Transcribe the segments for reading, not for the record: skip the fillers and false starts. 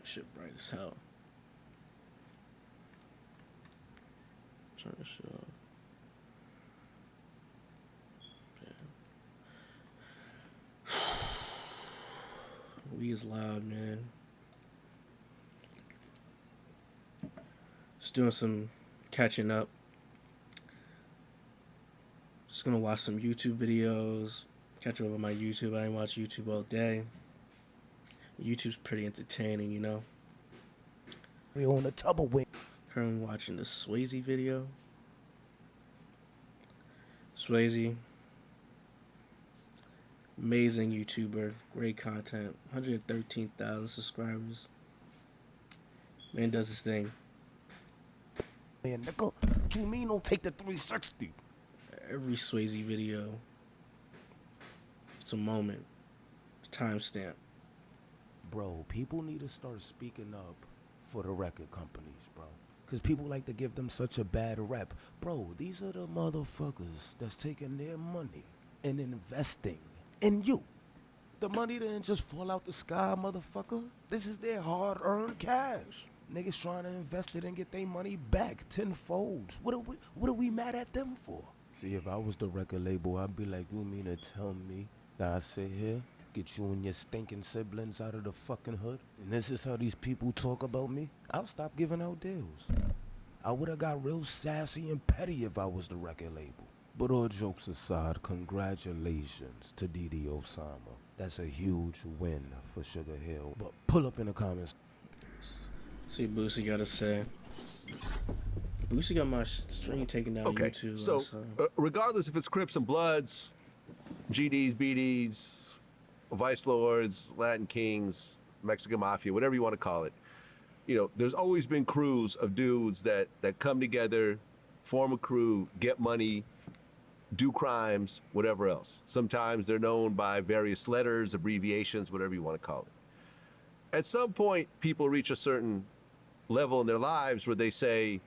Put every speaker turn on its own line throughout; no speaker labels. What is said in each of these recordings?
Shit bright as hell. Turn this shit off. Yeah. We is loud, man. Just doing some catching up. Just gonna watch some YouTube videos. Catch up on my YouTube. I ain't watch YouTube all day. YouTube's pretty entertaining, you know.
We on the Tupperware.
Currently watching the Swayze video. Swayze, amazing YouTuber, great content, 113,000 subscribers. Man does his thing.
Man, nigga, what you mean don't take the 360?
Every Swayze video, it's a moment, a timestamp.
Bro, people need to start speaking up for the record companies, bro. Because people like to give them such a bad rep. Bro, these are the motherfuckers that's taking their money and investing in you. The money didn't just fall out the sky, motherfucker. This is their hard-earned cash. Niggas trying to invest it and get their money back tenfold. What are we mad at them for? See, if I was the record label, I'd be like, you mean to tell me that I sit here, get you and your stinking siblings out of the fucking hood, and this is how these people talk about me? I'll stop giving out deals. I would've got real sassy and petty if I was the record label. But all jokes aside, congratulations to Didi Osama. That's a huge win for Sugar Hill. But pull up in the comments.
See what Boosie got to say. Boosie got my stream taken down
Okay,
YouTube.
so regardless if it's Crips and Bloods, GDs, BDs, Vice Lords, Latin Kings, Mexican Mafia, whatever you want to call it, you know, there's always been crews of dudes that come together, form a crew, get money, do crimes, whatever else. Sometimes they're known by various letters, abbreviations, whatever you want to call it. At some point, people reach a certain level in their lives where they say,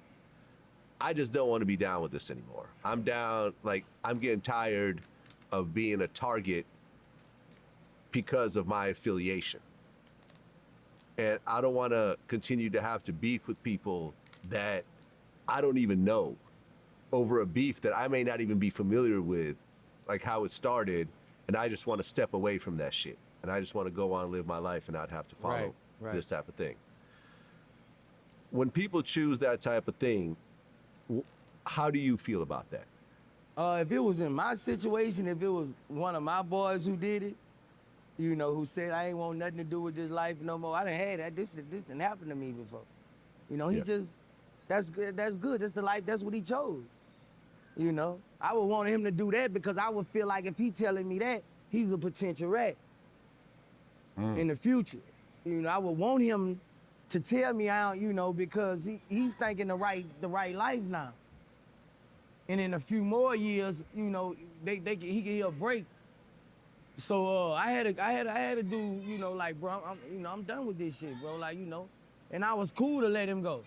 I just don't want to be down with this anymore. I'm down, like, I'm getting tired of being a target because of my affiliation. And I don't want to continue to have to beef with people that I don't even know over a beef that I may not even be familiar with, like how it started. And I just want to step away from that shit. And I just want to go on and live my life and not have to follow this type of thing. When people choose that type of thing, how do you feel about that?
If it was in my situation, if it was one of my boys who did it, you know, who said, I ain't want nothing to do with this life no more. I done had that. This didn't happen to me before. You know, he just, that's good. That's good. That's the life. That's what he chose. You know, I would want him to do that because I would feel like if he telling me that, he's a potential rat in the future. You know, I would want him to tell me out, you know, because he's thinking the right life now. And in a few more years, you know, he can hear a break. So I had to do, you know, like, bro, I'm done with this shit, bro, like, you know, and I was cool to let him go.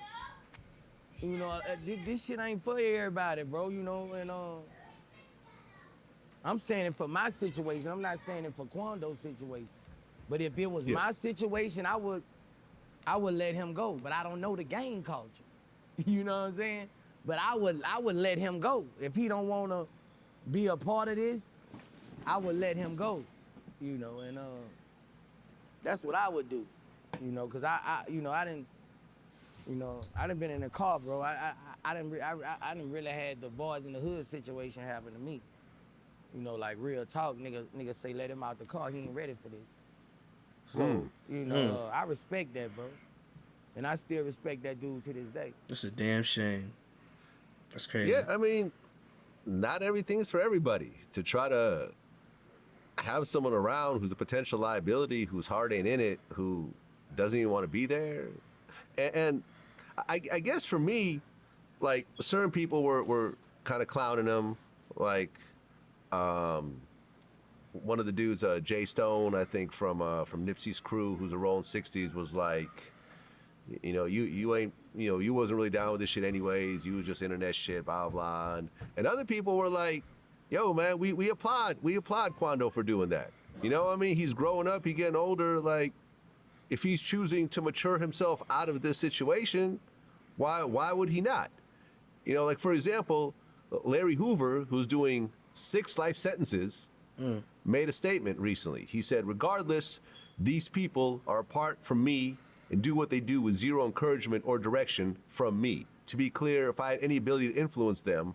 You know, this shit ain't for everybody, bro, you know, and I'm saying it for my situation. I'm not saying it for Quando's situation. But if it was my situation, I would let him go. But I don't know the gang culture. You know what I'm saying? But I would let him go. If he don't want to be a part of this, I would let him go. You know, and that's what I would do. You know, cause I didn't been in a car, bro. I didn't really had the boys in the hood situation happen to me. You know, like real talk, nigga say let him out the car. He ain't ready for this. So you know, I respect that, bro, and I still respect that dude to this day.
It's a damn shame. That's crazy.
Yeah, I mean, not everything's for everybody. To try to have someone around who's a potential liability, whose heart ain't in it, who doesn't even want to be there. And I guess for me, like, certain people were kind of clowning him. Like, one of the dudes, Jay Stone, I think from Nipsey's crew, who's a Rolling 60s, was like, you know, you ain't, you know, you wasn't really down with this shit anyways. You was just internet shit, blah, blah. And other people were like, yo, man, we applaud Quando for doing that. You know what I mean? He's growing up, he getting older. Like, if he's choosing to mature himself out of this situation, why would he not? You know, like for example, Larry Hoover, who's doing 6 life sentences, made a statement recently. He said, regardless, these people are apart from me and do what they do with zero encouragement or direction from me. To be clear, if I had any ability to influence them,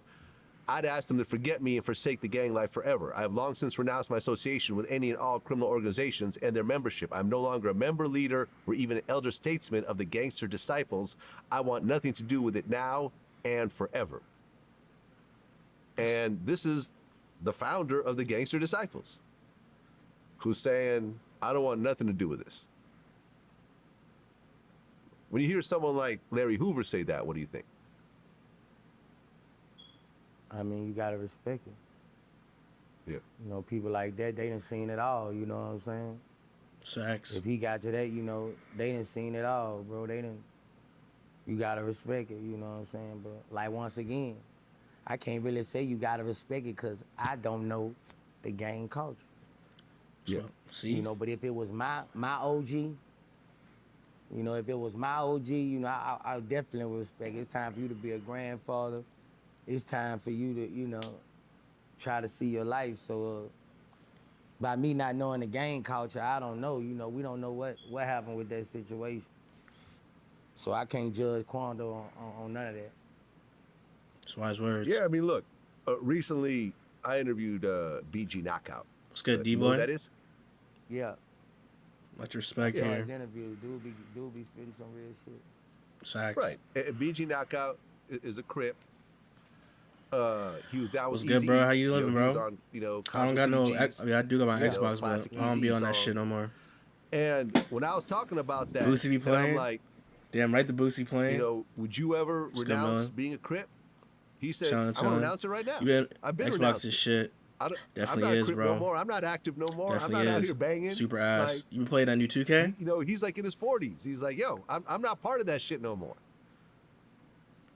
I'd ask them to forget me and forsake the gang life forever. I have long since renounced my association with any and all criminal organizations and their membership. I'm no longer a member, leader, or even an elder statesman of the gangster disciples. I want nothing to do with it now and forever. And this is the founder of the gangster disciples who's saying, I don't want nothing to do with this. When you hear someone like Larry Hoover say that, what do you think?
I mean, you gotta respect it.
Yeah.
You know, people like that, they done seen it all, you know what I'm saying?
Facts.
If he got to that, you know, they done seen it all, bro. You gotta respect it, you know what I'm saying? But like once again, I can't really say you gotta respect it because I don't know the gang culture.
Yeah.
See?
You know, but if it was my OG, you know, if it was my OG, you know, I definitely would respect it. It's time for you to be a grandfather. It's time for you to, you know, try to see your life. So by me not knowing the gang culture, I don't know. You know, we don't know what happened with that situation. So I can't judge Quando on none of that.
That's wise words.
Yeah, I mean, look, recently I interviewed BG Knockout.
What's good,
You know
D-Boy?
what that is?
Yeah.
Much respect
I saw
here.
his interview. Dude be spitting some real shit.
Facts.
Right. BG Knockout is a Crip. He was down with
What's good,
Eazy-E.
bro? How you living,
He
bro?
was on, you know,
I don't got no.
CGs.
I do got my
Yeah.
Xbox,
Classic
but I don't be
Eazy
on that
song.
shit no more.
And when I was talking about that,
Boosie be
and
playing?
I'm like,
Damn right, the Boosie playing.
you know, would you ever
What's good,
renounce
Miller?
being a Crip? He said,
Chillin',
I'm going to
chillin'.
renounce it right now.
You been
I've been
Xbox
renounced
is
it.
shit.
I'm
Definitely
not a
is,
Crip
bro.
no more. I'm not active no more.
Definitely
I'm not out
is.
here banging.
Super ass.
Like,
You been playing that new 2K?
you know, he's like in his 40s. He's like, yo, I'm not part of that shit no more.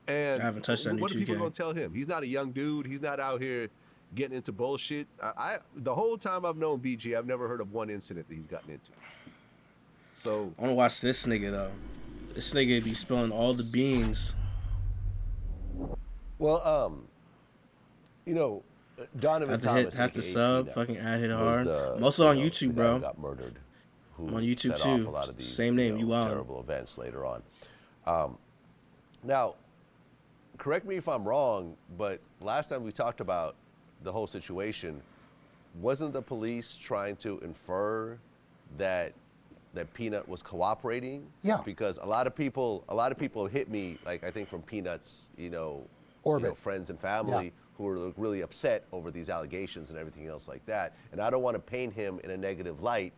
And
I haven't touched that new
what are people
2K.
going to tell him? He's not a young dude. He's not out here getting into bullshit. The whole time I've known BG, I've never heard of one incident that he's gotten into. So
I want to watch this nigga though. This nigga be spilling all the beans.
Well, you know, Donovan Thomas.
Have to
aka
sub,
Peanut,
fucking add hit
was
hard.
the-
I'm also on
you know,
YouTube,
the guy who
bro.
got murdered. Who
I'm on YouTube
set off
too.
a lot of these,
Same name, you wild.
terrible events later on. Now, correct me if I'm wrong, but last time we talked about the whole situation, wasn't the police trying to infer that Peanut was cooperating?
Yeah.
Because a lot of people hit me, like I think from Peanut's,
Orbit.
friends and family who were really upset over these allegations and everything else like that. And I don't want to paint him in a negative light,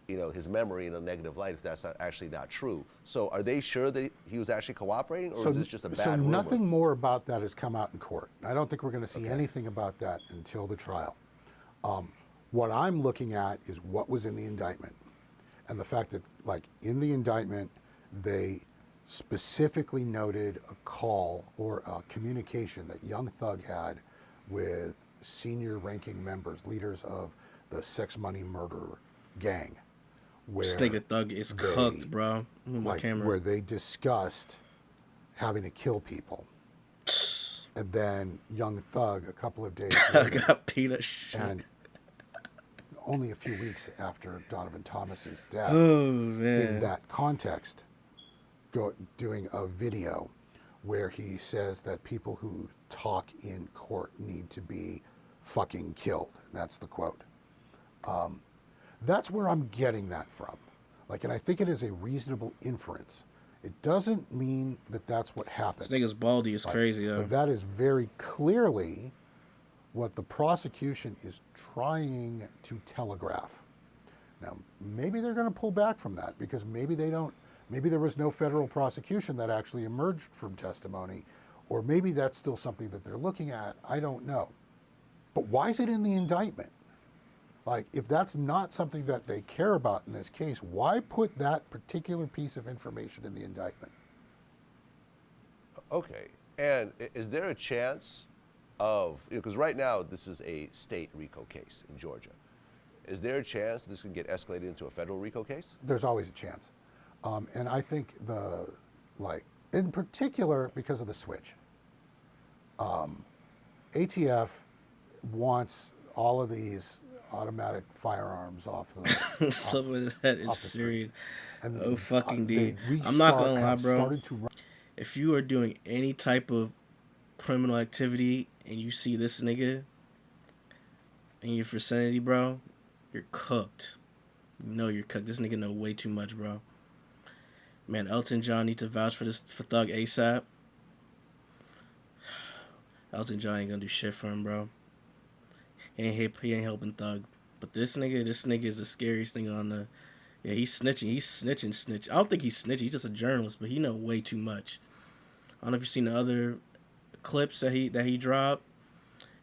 his memory in a negative light if that's actually not true. So are they sure that he was actually cooperating, or is this just a bad rumor?
Nothing more about that has come out in court. I don't think we're going to see anything about that until the trial. What I'm looking at is what was in the indictment, and the fact that, like, in the indictment, they specifically noted a call or a communication that Young Thug had with senior ranking members, leaders of the Sex Money Murder gang. Where
This nigga Thug is cooked, bro. Move my
like,
camera.
where they discussed having to kill people. And then Young Thug, a couple of days
I
later,
got peanut shit.
and only a few weeks after Donovan Thomas's death,
Oh man.
in that context, doing a video where he says that people who talk in court need to be fucking killed. That's the quote. That's where I'm getting that from. Like, and I think it is a reasonable inference. It doesn't mean that that's what happened.
This nigga's baldy is crazy, though.
But that is very clearly what the prosecution is trying to telegraph. Now, maybe they're going to pull back from that because maybe there was no federal prosecution that actually emerged from testimony, or maybe that's still something that they're looking at. I don't know. But why is it in the indictment? Like, if that's not something that they care about in this case, why put that particular piece of information in the indictment?
Okay. And is there a chance of, because right now this is a state RICO case in Georgia. Is there a chance this can get escalated into a federal RICO case?
There's always a chance. And I think in particular, because of the switch, ATF wants all of these automatic firearms off the
Stuff like that is
off the street.
serious.
And
Oh fucking
they
D. I'm not gonna lie,
have
bro.
started to run.
If you are doing any type of criminal activity and you see this nigga in your vicinity, bro, you're cooked. You know you're cooked. This nigga know way too much, bro. Man, Elton John need to vouch for Thug ASAP. Elton John ain't gonna do shit for him, bro. He ain't helping Thug. But this nigga is the scariest thing on the. Yeah, he's snitching. He's snitching. I don't think he's snitching. He's just a journalist, but he know way too much. I don't know if you've seen the other clips that he dropped.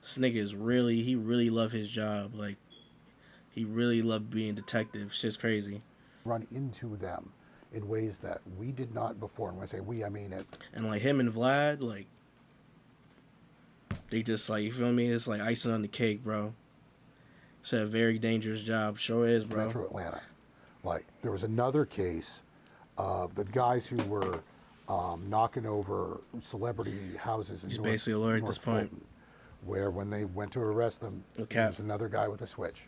This nigga is he really love his job. Like, he really loved being detective. Shit's crazy.
Run into them in ways that we did not before. And when I say we, I mean it.
And like him and Vlad, like, they just like, you feel me? It's like icing on the cake, bro. It's a very dangerous job. Sure is, bro.
Metro Atlanta. Like, there was another case of the guys who were knocking over celebrity houses in
He's
North,
basically a lawyer at
North
this point.
Fulton, where when they went to arrest them,
Okay.
there was another guy with a switch.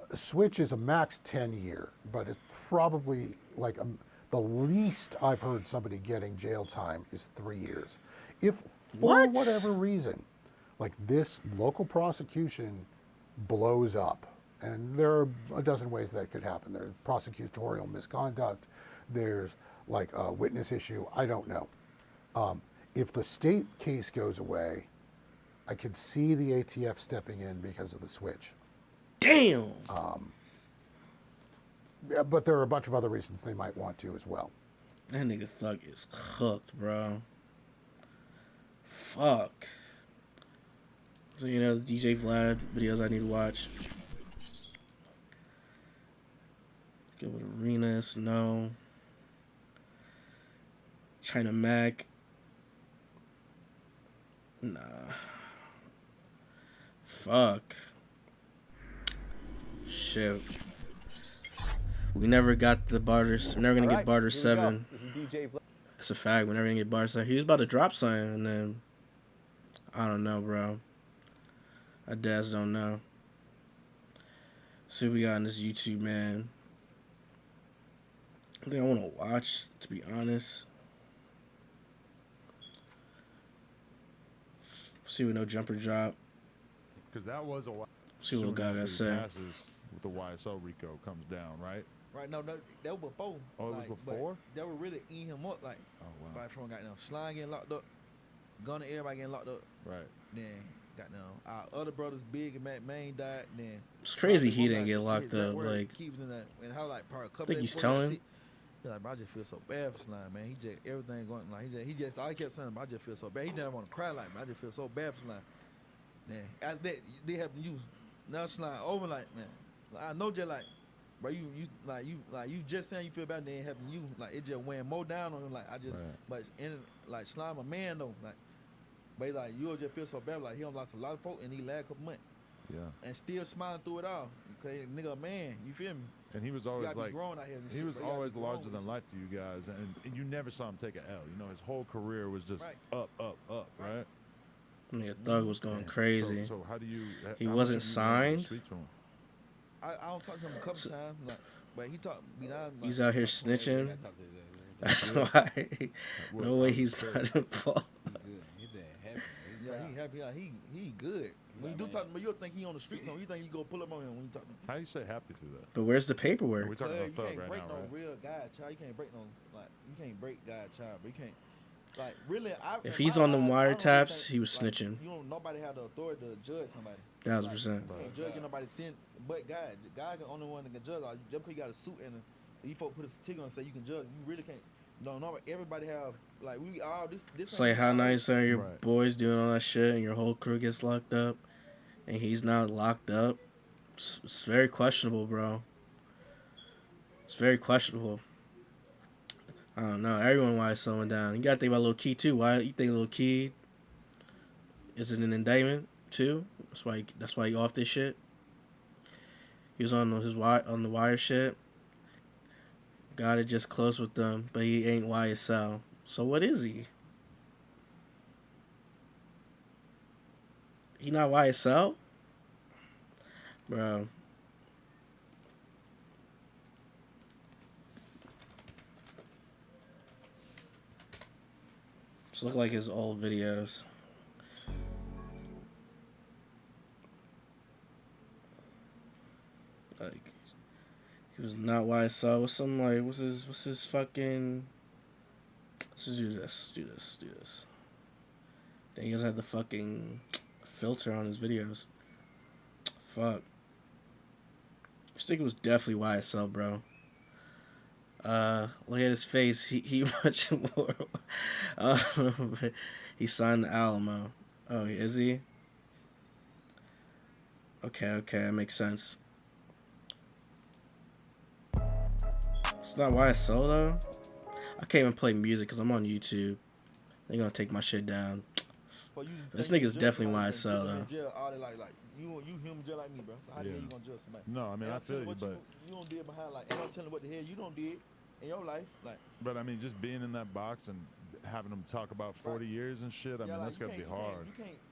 A switch is a max 10 year, but it's probably like the least I've heard somebody getting jail time is 3 years. If for whatever reason, like this local prosecution blows up, and there are a dozen ways that could happen. There's prosecutorial misconduct. There's like a witness issue. I don't know. If the state case goes away, I could see the ATF stepping in because of the switch.
Damn.
Yeah, but there are a bunch of other reasons they might want to as well.
That nigga Thug is cooked, bro. Fuck. So, you know, the DJ Vlad videos I need to watch. Go with Arenas, no. China Mac. Nah. Fuck. Shit. We never got the barters. We're never gonna get barter 7. That's a fact. We're never gonna get barter 7. He was about to drop something, and then I don't know, bro. I just don't know. See what we got on this YouTube, man. I think I want to watch, to be honest. See what no jumper drop.
Because that was a while.
See what Gaga said.
With the YSL Rico comes down, right?
Right, no, that was before.
Oh, it was before?
That would really eat him up, like,
Oh, wow.
right from goddamn Slime getting locked up, Gunna, everybody getting locked up.
Right.
Then goddamn our other brothers, Big and Matt Main died. Then
It's crazy he didn't get locked up. Like,
keeps in that, and how like probably a couple.
think
days
he's
before that
telling?
shit, he like, bro, I just feel so bad for Slime, man. He just everything going like he just all he kept saying, bro, I just feel so bad. He didn't want to cry like, man, I just feel so bad for Slime. Then after that, they have you now Slime over like, man. I know just like, bro, you just saying you feel bad, they ain't helping you. Like it just weighing more down on him. Like I just,
Right.
but in like Slime a man though, like, but he like you'll just feel so bad. Like he done lost a lot of folk in these last couple months,
Yeah.
and still smiling through it all. Okay, nigga, a man, you feel me?
And he was
You
always
gotta be
like,
grown out here. and
he
shit,
was
bro. You gotta
always
be grown
larger
with
than
this
life to you guys, and you never saw him take an L. You know, his whole career was just
Right.
up, right?
nigga Thug was going crazy.
So how do you?
He
how much
wasn't
have you learned to
signed?
speak to him?
I don't talk to him a couple times, like, but he talked me down. Like,
He's out here snitching. That's why. No way he's not involved.
Yeah, he happy. Like, he good. When you do talk to him, you'll think he on the street. So you think he go pull up on him when you talk to him.
How do you say happy through that?
But where's the paperwork?
We're talking
You
about Thug
can't
right
break
now,
no
right?
real guy child. You can't break no you can't break guy child, but you can't like really.
If
in
he's
my
on them
eyes, I don't
wiretaps,
think,
he was
like,
snitching.
You don't. Nobody have the authority to judge somebody.
1000%.
You can't judge nobody sin, but God. God the only one that can judge. Like, just because you got a suit and you folk put a ticket on and say you can judge, you really can't. No, everybody have like we all this.
It's like how nice are your
Right.
boys doing all that shit and your whole crew gets locked up and he's not locked up. It's very questionable, bro. It's very questionable. I don't know. Everyone why it's slowing down. You gotta think about Lil Key too. Why you think Lil Key is it an indictment too? That's why you off this shit. He was on the wire shit. Got it just close with them, but he ain't YSL. So what is he? He not YSL? Bro. Just look like his old videos. Like, he was not YSL. What's some like? What's his fucking? Let's just do this. Then he doesn't have the fucking filter on his videos. Fuck. This nigga was definitely YSL, bro. Look at his face. He much more. He signed the Alamo. Oh, is he? Okay, that makes sense. It's not YSL though. I can't even play music because I'm on YouTube. They're gonna take my shit down.
But
This nigga's definitely YSL though.
You human just like me, bro. So how the hell you gonna judge somebody?
No, I mean, I feel you, but
you don't did behind like, and I'm telling you what the hell you don't did in your life, like.
but I mean, just being in that box and having them talk about 40 years and shit. I mean,
like,
that's gotta be hard.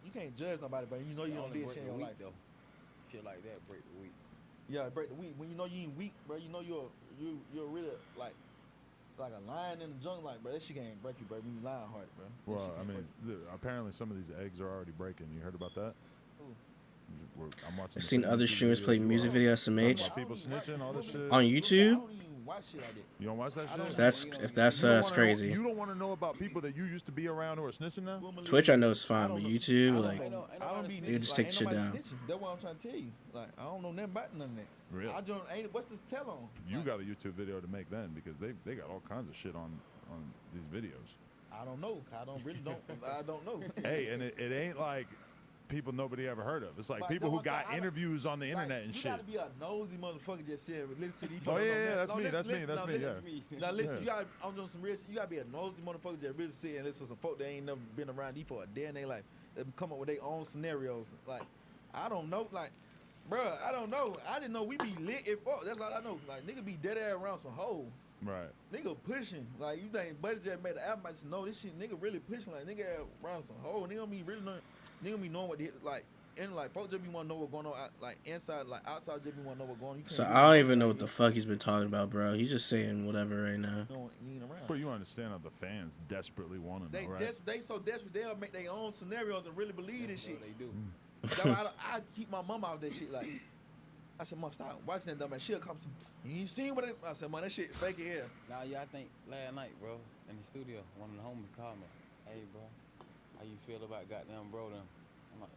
You can't judge nobody, but you know you don't did shit in your life.
though. Shit like that break the week.
Yeah, break the week. When you know you ain't weak, bro, you know you're really like a lion in the jungle, like, bro. That shit can't break you, bro. When you lion hearted, bro.
Well, I mean, apparently some of these eggs are already breaking. You heard about that? I'm watching.
I've seen other streamers play music videos SMH
people snitching, all this shit.
on YouTube.
I don't even watch shit like that.
You don't watch that shit?
If that's crazy.
You don't want to know about people that you used to be around who are snitching now?
Twitch I know is fine, but YouTube like
I don't be
they just take
ain't
shit
nobody
down.
snitching. That's what I'm trying to tell you. Like, I don't know nothing about none of that.
Really?
I don't ain't what's this tell on?
You
Like,
got a YouTube video to make then because they got all kinds of shit on these videos.
I don't know. I don't know.
Hey, and it ain't like people nobody ever heard of. It's like
But
people
that's
who
what
got
I'm saying.
interviews on the internet and
you
shit.
gotta be a nosy motherfucker just saying, listen to these
Oh
folks.
yeah, that's
No,
me.
listen,
That's me.
listen,
That's
no,
me.
listen.
Yeah.
Now listen,
Yeah.
you gotta, I'm doing some real shit. You gotta be a nosy motherfucker that really sit and listen to some folk that ain't never been around these for a day in their life. They come up with their own scenarios. Like, I don't know. Like, bruh, I don't know. I didn't know we be lit if fuck. That's all I know. Like, nigga be dead ass around some hoes.
Right.
Nigga pushing. Like, you think Buddy just made the album? I just know this shit. Nigga really pushing. Like, nigga around some hoes. Nigga don't be really knowing. Nigga be knowing what they, like. And like, folks just be want to know what's going on, like inside, like outside, just be want to know what's going on. You can't
So
really
I don't
know
even know
like
what the fuck he's been talking about, bro. He's just saying whatever right now.
you ain't around.
But you understand how the fans desperately want to
They
know, right?
they so desperate they'll make their own scenarios and really believe this shit.
They do.
That's why I keep my mom out of that shit. Like, I said, Mom, stop watching that dumb ass shit. Come, you ain't seen what it. I said, Mom, that shit fake it here.
Nah, yeah, I think last night, bro, in the studio, one of the homies called me. Hey, bro, how you feel about goddamn bro them? I'm like,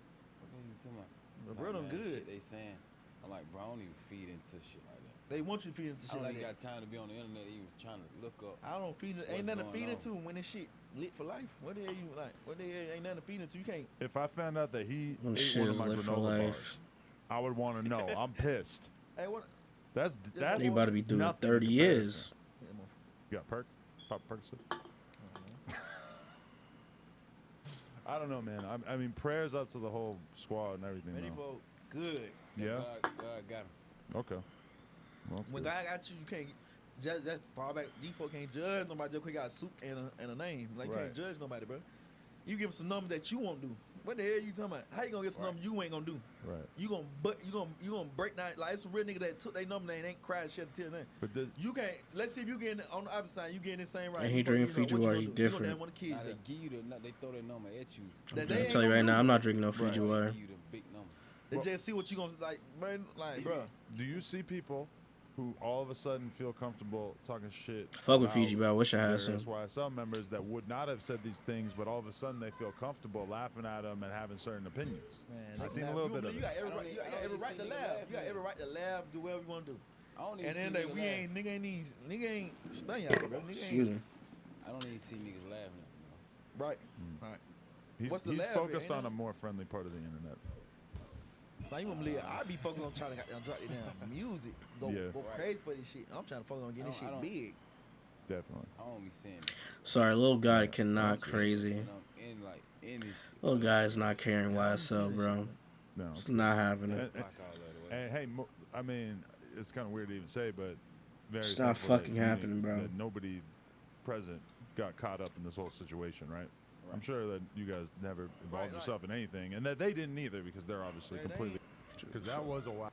what are you talking about?
But bro, them
man,
good.
Shit they saying. I'm like, bro, I don't even feed into shit like that.
They want you to feed into
I
shit
don't
like
even
that.
got time to be on the internet even trying to look up.
I don't feed it.
What's
Ain't nothing to
going
feed
on?
into when this shit lit for life. What the hell you like? What the hell ain't nothing to feed into? You can't.
If I found out that he
Well,
ate
shit
one of
is
my
lit for
granola
life.
bars, I would want to know. I'm pissed.
Hey, what?
That's
He about to be doing
nothing in
30
comparison.
years.
Yeah, motherfucker.
You got perk? Pop Percocet? I don't know, man. I mean, prayers up to the whole squad and everything.
Many
though.
folk good.
Yeah.
God got him.
Okay. Well, that's
When
good.
God got you, you can't judge that far back. These folk can't judge nobody just 'cause he got a suit and a name. Like, you
Right.
can't judge nobody, bro. You give them some number that you won't do. What the hell you talking about? How you gonna get some number you ain't gonna do?
Right.
You gonna break down like it's a real nigga that took their number and ain't cried shed a tear. Nothing.
But this,
You can't. Let's see if you get on the opposite side. You get in the same right.
And he drinking Fujiwara, he different.
Want the
Nah,
kids.
they give you they throw their number at you.
I'm
They
gonna
ain't
tell you
gonna
right
do
now,
it.
I'm not drinking no
Right.
Fuji
They
water.
give you the big number.
They
Well-
just see what you gonna man, like, bro.
do you see people who all of a sudden feel comfortable talking shit?
Fuck with
about
Fiji, bro. I wish I had
their
some.
SYSL members that would not have said these things, but all of a sudden they feel comfortable laughing at them and having certain opinions.
Man,
I've
they
seen a
laugh.
little
You-
bit of
you
it.
got every
I don't
right. You
even-
got
I don't
every
even
right to
see niggas
laugh.
laughing
You got
at
every
it.
right to laugh. Do whatever you want to do.
I don't even
And
see
then
niggas laughing.
nigga ain't stun y'all, bro. Nigga
Excuse
ain't
me.
I don't even see niggas laughing at me.
right. Right.
He's,
What's the
he's
laugh at,
focused
ain't
on
it?
a more friendly part of the internet.
Like you want me to I be focused on trying to drop it down music. Go
Yeah.
go crazy for this shit. I'm trying to focus on getting this
I
shit
don't-
big.
Definitely.
I don't be seeing it.
Sorry, little guy cannot
That's good.
crazy.
And I'm in like in this shit.
Little guy's not caring YSL, bro.
No.
It's not happening.
And,
Fuck all that away.
and hey, I mean, it's kind of weird to even say, but very
It's not
thankful that
fucking
you
happening,
didn't-
bro.
That nobody present got caught up in this whole situation, right? I'm sure that you guys never involved yourself in anything, and that they didn't either because they're obviously completely. Because that was a while.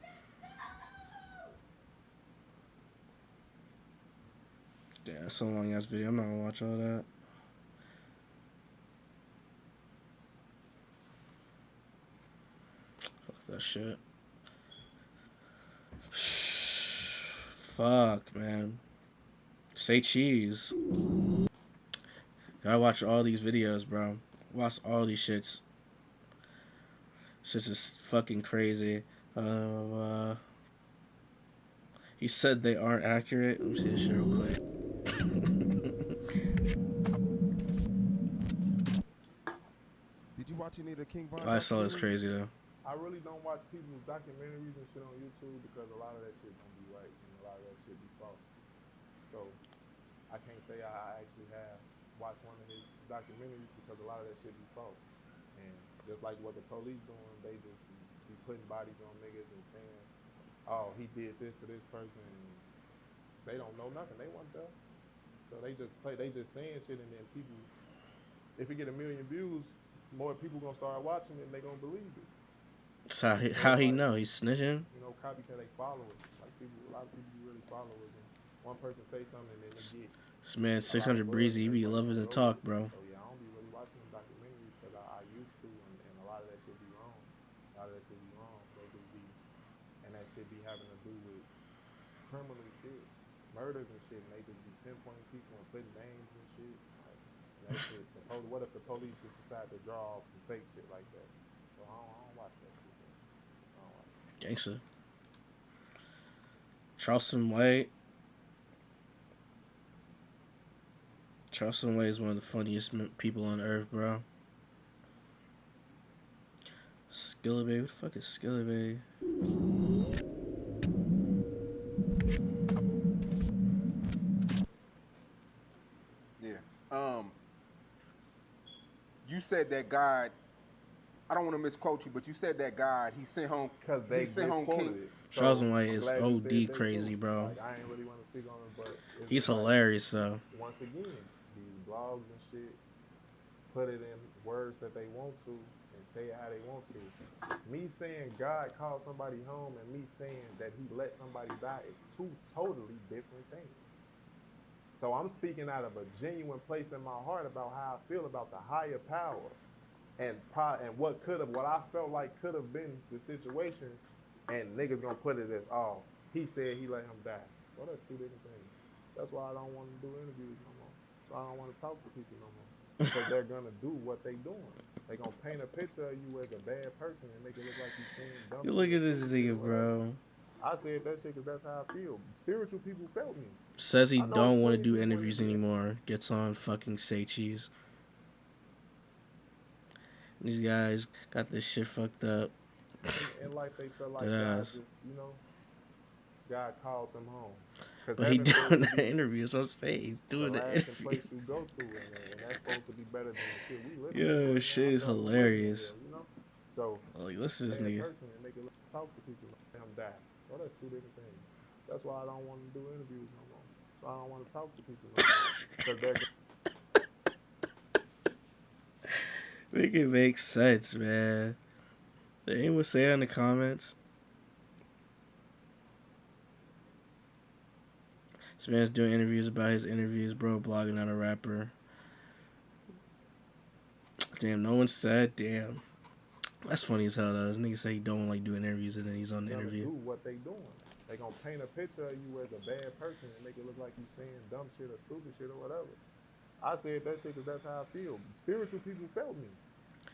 Yeah, that's a long ass video. I'm not gonna watch all that. Fuck that shit. Fuck, man. Say cheese. Gotta watch all these videos, bro. Watch all these shits. Shit's just fucking crazy. He said they aren't accurate. Let me see this shit real quick.
Did you watch any of the King Von
I saw this
documentaries?
crazy though.
I really don't watch people's documentaries and shit on YouTube because a lot of that shit don't be right and a lot of that shit be false. So I can't say I actually have watched one of his documentaries because a lot of that shit be false. And just like what the police doing, they just be putting bodies on niggas and saying, oh, he did this to this person. And they don't know nothing. They weren't there. So they just saying shit, and then people, if it get 1 million views, more people gonna start watching it and they gonna believe it.
So how he know? He's snitching?
You know, copycat, they followers. Like people, a lot of people be really followers. And one person say something and then they get.
This man 600 breezy, he be loving to talk, bro.
So yeah, I don't be really watching them documentaries because I used to, and a lot of that shit be wrong. A lot of that shit be wrong. They just be, and that shit be having to do with criminal shit, murders and shit, and they just be pinpointing people and putting names and shit. Like, and that shit, what if the police just decide to draw off some fake shit like that? So I don't watch that shit. I don't watch it.
Gangsta. Charleston White. Charleston White is one of the funniest people on earth, bro. Skillabay, who the fuck is Skillabay?
Yeah. You said that God. I don't want to misquote you, but you said that God, he sent home.
Because they
sent home
quoted
King.
it. So
Charleston White
I'm
is
glad you said
OD
that
crazy,
too.
bro.
Like, I ain't really want to speak on it, but it's
He's
like,
hilarious, though.
once again, these blogs and shit put it in words that they want to and say it how they want to. Me saying God called somebody home and me saying that he let somebody die is two totally different things. So I'm speaking out of a genuine place in my heart about how I feel about the higher power and what I felt like could have been the situation, and niggas gonna put it as, oh, he said he let him die. Well, that's two different things. That's why I don't want to do interviews no more. So I don't want to talk to people no more. Because they're gonna do what they doing. They gonna paint a picture of you as a bad person and make it look like you saying dumb
You look
shit
at this
or stupid
nigga,
or whatever.
bro.
I said that shit because that's how I feel. Spiritual people felt me.
Says he
I know
don't
it's
want to
funny
do
people wanna
interviews
do it.
anymore. Gets on fucking Say Cheese. These guys got this shit fucked up.
In life, they felt like
Dead
God
ass.
just, God called them home. 'Cause
But he
heaven's
doing
supposed to
that
be
interview. That's what I'm saying. He's
the
doing the
last
interview.
place you go to, and that's supposed to be better than the shit we live in.
Yo,
right now.
shit
I
is
felt we living in
hilarious.
hell, you know? So,
Like, listen to this
bad
nigga.
person and make it talk to people and them die. Well, that's two different things. That's why I don't want to do interviews no more. So I don't want to talk to people no more. Because they're
Make it make sense, man. Did anyone say in the comments? This man's doing interviews about his interviews, bro. Blogging on a rapper. Damn, no one said. Damn, that's funny as hell though. This nigga say he don't like doing interviews and then he's on the
gonna
interview.
do what they doing. They gonna paint a picture of you as a bad person and make it look like you saying dumb shit or stupid shit or whatever. I said that shit because that's how I feel. Spiritual people felt me.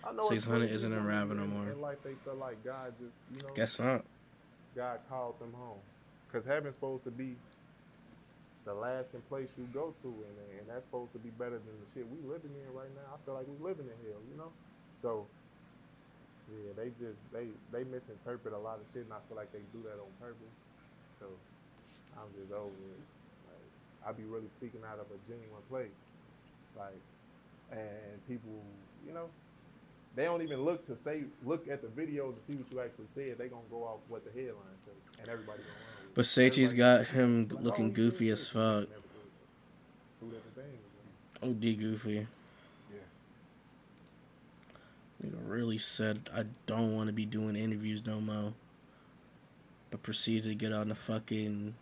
I know
600 isn't a rapper no more.
in life they felt like God just,
Guess not.
God called them home. Because heaven's supposed to be the lasting place you go to, and that's supposed to be better than the shit we living in right now. I feel like we living in hell, So, yeah, they misinterpret a lot of shit, and I feel like they do that on purpose. So, I'm just over it. Like, I be really speaking out of a genuine place. Like, and people, they don't even look at the videos to see what you actually said. They gonna go off what the headline says, and everybody gonna run with it.
But Seichi's got him looking goofy as fuck.
Two different things.
OD goofy.
Yeah.
Nigga really said, I don't want to be doing interviews no more. But proceeded to get on the fucking...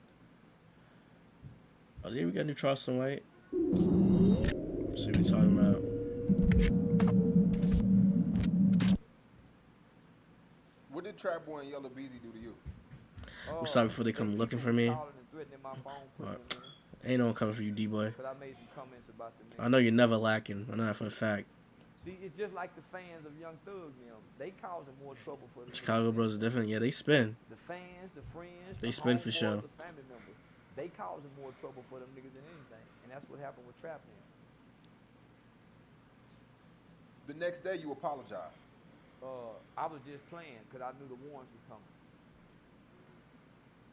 Oh, there we got new Charleston White. Let's see what we're talking about.
What did Trap Boy and Yellow Beezy do to you?
I'm sorry before they come looking for me.
Calling and threatening my phone, putting
Alright.
them in,
Ain't no one coming for you, D-boy.
'cause I made some comments about the nigga.
I know you're never lacking. I know that for a fact.
See, it's just like the fans of Young Thug, them. They causing more trouble for the
Chicago
niggas
Bros
than
are different. Yeah, they spin.
the fans, the friends,
They
the
spin for
homeboys,
sure.
the family members. They causing more trouble for them niggas than anything, and that's what happened with Trap now.
The next day you apologized.
I was just playing because I knew the warrants were coming.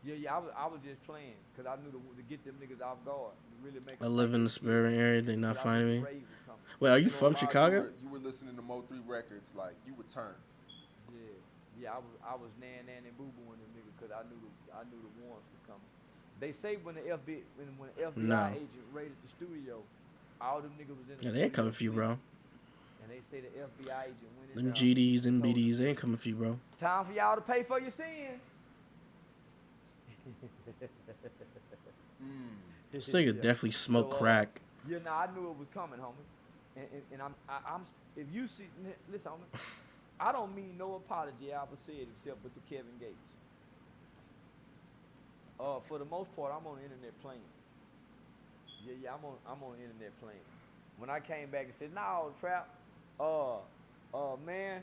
Yeah, I was just playing because I knew to get them niggas off guard. To really make
I live in the suburban area. They not finding me.
Raid was coming.
Wait, are you
So
from
while
Chicago?
You were listening to Mo 3 records, like you would turn.
Yeah, I was nan and boo booing them niggas because I knew the warrants were coming. They say when the FBI
No.
agent raided the studio, all them niggas was in the
Yeah, they ain't coming for you, bro.
And they say the FBI agent went in
Them
there,
GDs, them
told
BDs, they ain't coming for you, bro.
time for y'all to pay for your sin.
This nigga definitely smoked crack.
Yeah, nah, I knew it was coming, homie. And I'm if you see, listen, homie, I don't mean no apology I ever said except for to Kevin Gates. For the most part, I'm on the internet playing. Yeah, I'm on the internet playing. When I came back and said, "No, Trap, man,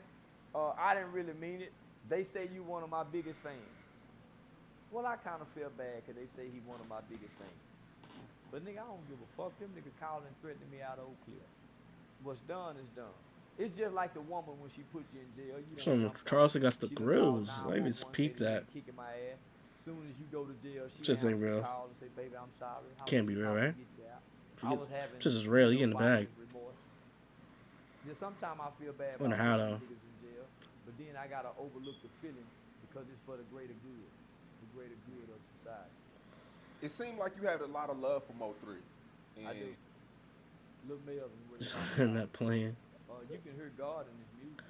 I didn't really mean it. They say you one of my biggest fans." Well, I kind of feel bad because they say he one of my biggest fans. But nigga, I don't give a fuck. Them niggas calling and threatening me out of Oak Cliff. What's done is done. It's just like the woman when she put you in jail. You
Some Charleston got the grills. I even peeped that.
Kicking my ass. Soon as you go to jail, she
Just ain't real.
call and say, "Baby, I'm sorry."
Can't be real, right?
Forget,
just as real, you get in the bag.
Yeah, sometimes I feel bad
Wonder
about
how,
putting
though.
niggas in jail, but then I gotta overlook the feeling because it's for the greater good of society.
It seemed like you had a lot of love for Mo 3. And
I do. Lil Melvin, what
Just
he talking
not playing.
you can hear God in his music.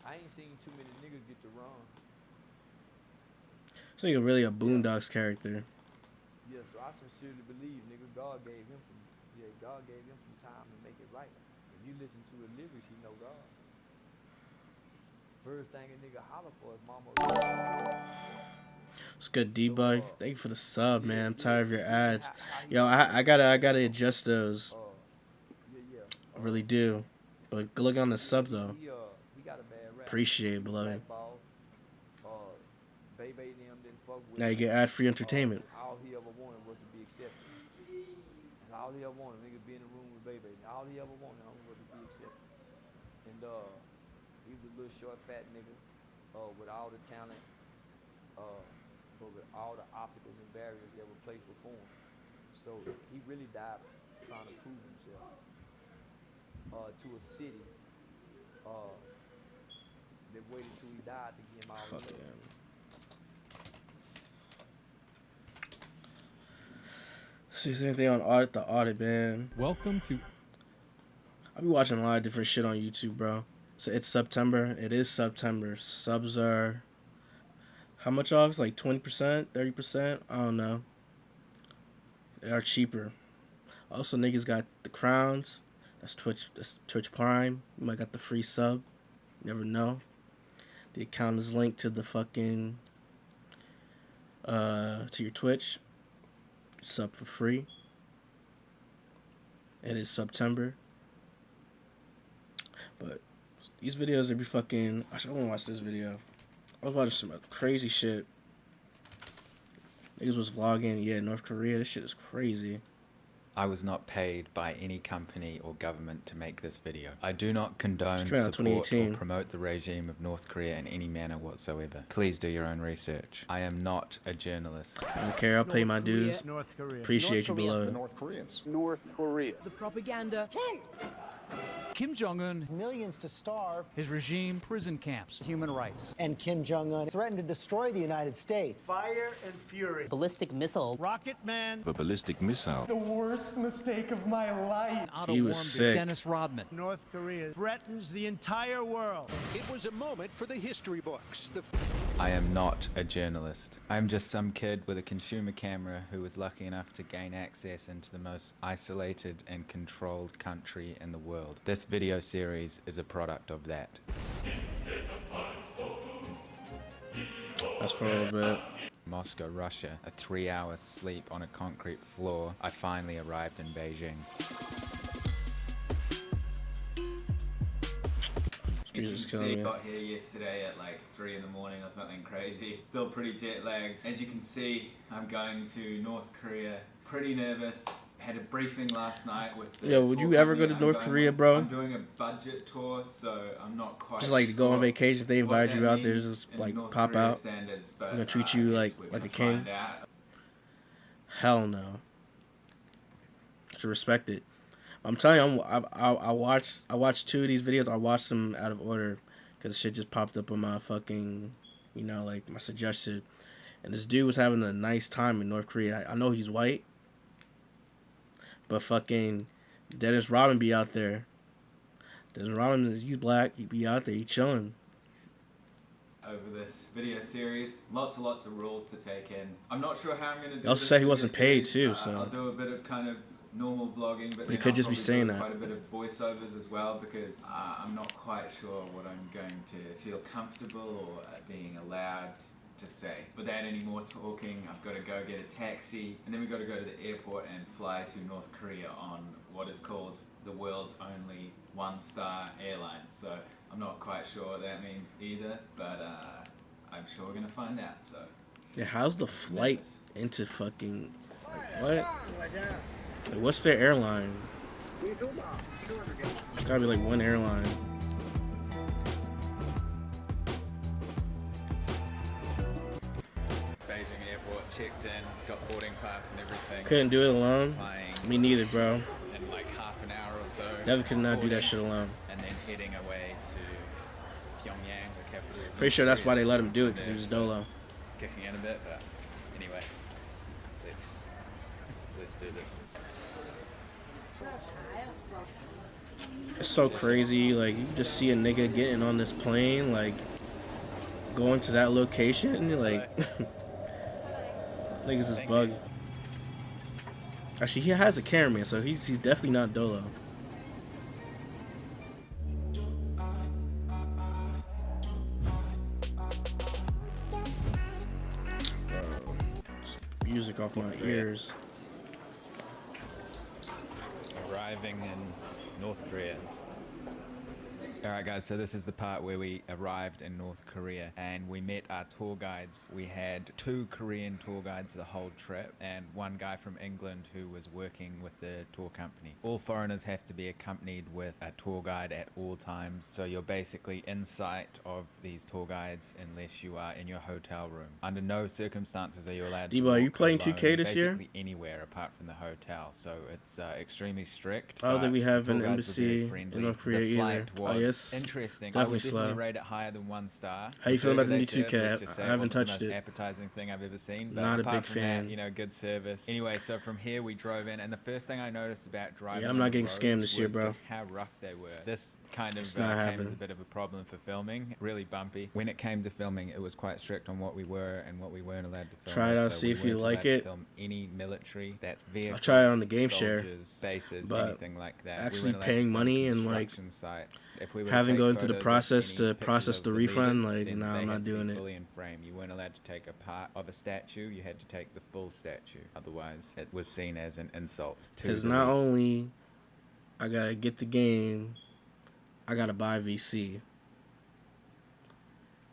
I ain't seen too many niggas get to run.
This nigga really a Boondocks character.
Yeah, so I sincerely believe, nigga, God gave him some time to make it right. If you listen to his lyrics, he know God. First thing a nigga holler for is mama.
It's good, D-Boy. Thank you for the sub, man. I'm tired of your ads. Yo, I gotta adjust those. I really do. But good look on the sub though.
He got a bad rap.
Appreciate it, beloved.
Blackball. Baby and them didn't fuck with
Now you
him.
get ad-free entertainment.
All he ever wanted was to be accepted. And all he ever wanted, nigga, be in the room with Baby. And all he ever wanted, homie, was to be accepted. And he was a little short, fat nigga, with all the talent, but with all the obstacles and barriers that were placed before him. So he really died trying to prove himself to a city that waited till he died to give him all
Fuck
the
yeah.
love.
See anything on audit? The audit, man.
Welcome to.
I be watching a lot of different shit on YouTube, bro. So it's September. It is September. Subs are how much off? It's like 20%, 30%. I don't know. They are cheaper. Also, niggas got the crowns. That's Twitch Prime. You might got the free sub. You never know. The account is linked to the fucking to your Twitch. Sub for free. It is September. But these videos, they be fucking... I want to watch this video. I was watching some crazy shit. Niggas was vlogging, yeah, North Korea. This shit is crazy.
I was not paid by any company or government to make this video. I do not condone,
Came out in
support, or
2018.
promote the regime of North Korea in any manner whatsoever. Please do your own research. I am not a journalist.
I don't care. I'll pay my dues.
North Korea.
Appreciate you,
North Korea.
below.
The North Koreans. North Korea. The propaganda.
Kim Jong-un,
millions to starve,
his regime, prison camps, human rights.
and Kim Jong-un threatened to destroy the United States.
Fire and fury.
Ballistic missile.
Rocket Man.
A ballistic missile.
The worst mistake of my life.
He was sick.
Dennis Rodman.
North Korea threatens the entire world.
It was a moment for the history books.
I am not a journalist. I'm just some kid with a consumer camera who was lucky enough to gain access into the most isolated and controlled country in the world. This video series is a product of that.
That's for a little bit.
Moscow, Russia. A 3-hour sleep on a concrete floor. I finally arrived in Beijing.
Music's
As
killing
you
me.
got here yesterday at like 3 in the morning or something crazy. Still pretty jet lagged. As you can see, I'm going to North Korea. Pretty nervous. Had a briefing last night with the
Yo, would you ever go to North Korea, bro?
I'm doing a budget tour, so I'm not quite
Just like to go on
sure
vacation, if they
what
invite
that
you out there,
means
just
in
like
North
pop
Korea
out.
standards,
They're
but,
gonna treat
I
you
guess
like
we're
a
gonna
king.
find out.
Hell no. Should respect it. I'm telling you, I watched 2 of these videos. I watched them out of order because shit just popped up on my fucking, you know, like my suggested. And this dude was having a nice time in North Korea. I know he's white, but fucking Dennis Rodman be out there. Dennis Rodman, he's black. He be out there, he chilling.
Over this video series, lots of rules to take in. I'm not sure how I'm going to do
He also
this
said he
video
wasn't paid
series.
too, so
I'll do a bit of kind of normal vlogging, but
he
then
could
I'll
just be
probably
saying
do
that.
quite a bit of voiceovers as well, because I'm not quite sure what I'm going to feel comfortable or being allowed to say. Without any more talking, I've got to go get a taxi, and then we've got to go to the airport and fly to North Korea on what is called the world's only 1-star airline. So I'm not quite sure what that means either, but I'm sure we're gonna find out. So
Yeah, how's the flight into fucking like what? Like, what's their airline? It's gotta be like one airline.
Beijing airport, checked in, got boarding pass and everything.
Couldn't do it alone.
Flying
Me neither, bro.
in like half an hour or so.
Never could not do that
boarding,
shit alone.
And then heading away to Pyongyang, the capital of
Pretty
North
sure that's why
Korea.
they let him do it, because he was dolo.
Kicking in a bit, but anyway, let's do this.
It's so crazy. Like, you just see a nigga getting on this plane, like, going to that location, like, niggas is bugged. Actually, he has a cameraman, so he's definitely not dolo. Music off my ears.
Arriving in North Korea. Alright guys, so this is the part where we arrived in North Korea and we met our tour guides. We had 2 Korean tour guides the whole trip and one guy from England who was working with the tour company. All foreigners have to be accompanied with a tour guide at all times, so you're basically in sight of these tour guides unless you are in your hotel room. Under no circumstances are you allowed to
Debo, are you
walk
playing
alone
2K this year?
basically anywhere apart from the hotel, so it's extremely strict.
I don't think we
but
have
the
an
tour guides were very
embassy in
friendly.
North Korea
The
either.
flight
Oh,
was
yes.
interesting. I
Definitely
would definitely
slow.
rate it higher than 1 star.
How you feeling about the new
Whatever they
2K?
served, let's just say
I haven't
wasn't the
touched
most
it.
appetizing thing I've ever seen. But
Not a
apart
big
from
fan.
That, you know, good service. Anyway, so from here we drove in, and the first thing I noticed about driving.
Yeah, I'm not
on the
getting scammed
roads
this year,
was
bro.
just how rough they were. This kind of
It's not
came as
happening.
a bit of a problem for filming. Really bumpy. When it came to filming, it was quite strict on what we were and what we weren't allowed to film.
Try it out,
So
see
we
if you
weren't
like
allowed to
it.
Film any military. That's vehicles,
I'll try it on the game share,
soldiers, bases,
but
anything like that.
actually
we weren't allowed to
paying
film
money and like
construction sites. If we were
having
to
go
take
into the
photos of
process
any
to
pictures
process
of
the
the
refund,
leaders,
like,
then
nah,
they
I'm not
had to be
doing it.
fully in frame. You weren't allowed to take a part of a statue. You had to take the full statue. Otherwise, it was seen as an insult. to
Because
the
not
leader.
only I gotta get the game, I gotta buy VC.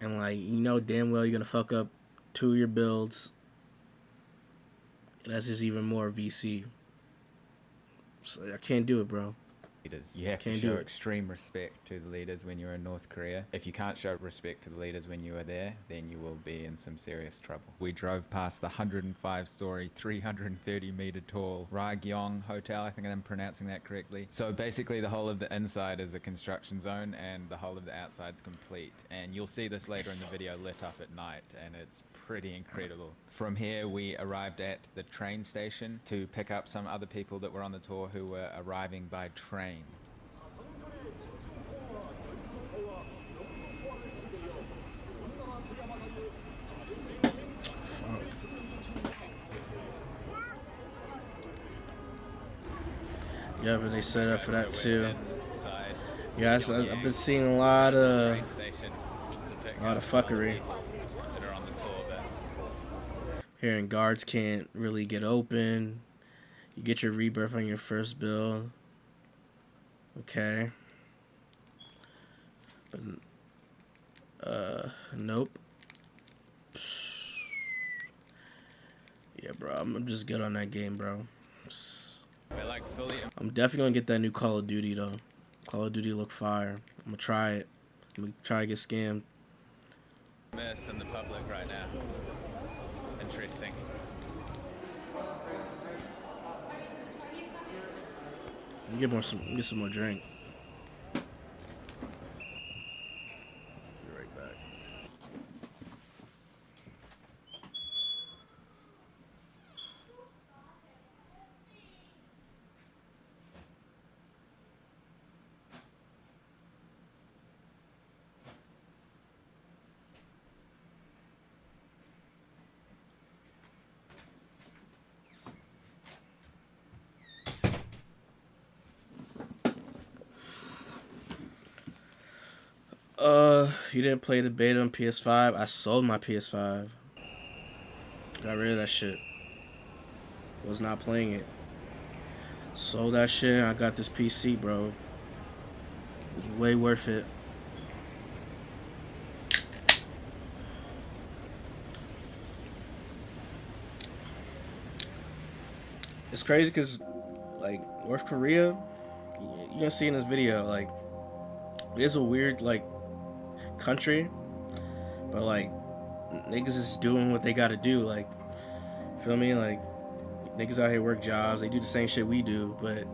And like, you know damn well you're gonna fuck up 2 of your builds. And that's just even more VC. So I can't do it, bro.
leaders. You have to
Can't
show
do it.
extreme respect to the leaders when you're in North Korea. If you can't show respect to the leaders when you are there, then you will be in some serious trouble. We drove past the 105-story, 330-meter tall Ragyong Hotel. I think I'm pronouncing that correctly. So basically the whole of the inside is a construction zone and the whole of the outside's complete. And you'll see this later in the video lit up at night, and it's pretty incredible. From here, we arrived at the train station to pick up some other people that were on the tour who were arriving by train.
Yeah, but they set up for that too. Yes, I've been seeing a lot of fuckery. Hearing guards can't really get open. You get your rebirth on your first bill. Okay. But nope. Yeah, bro, I'm just good on that game, bro. I'm definitely gonna get that new Call of Duty though. Call of Duty look fire. I'm gonna try it. I'm gonna try to get scammed.
Immersed in the public right now. Interesting.
Get some more drink. Be right back. You didn't play the beta on PS5? I sold my PS5. Got rid of that shit. Was not playing it. Sold that shit. I got this PC, bro. It was way worth it. It's crazy because, like, North Korea, you're gonna see in this video, like, it's a weird, like, country, but, like, niggas is doing what they gotta do, like, feel me? Like, niggas out here work jobs, they do the same shit we do, but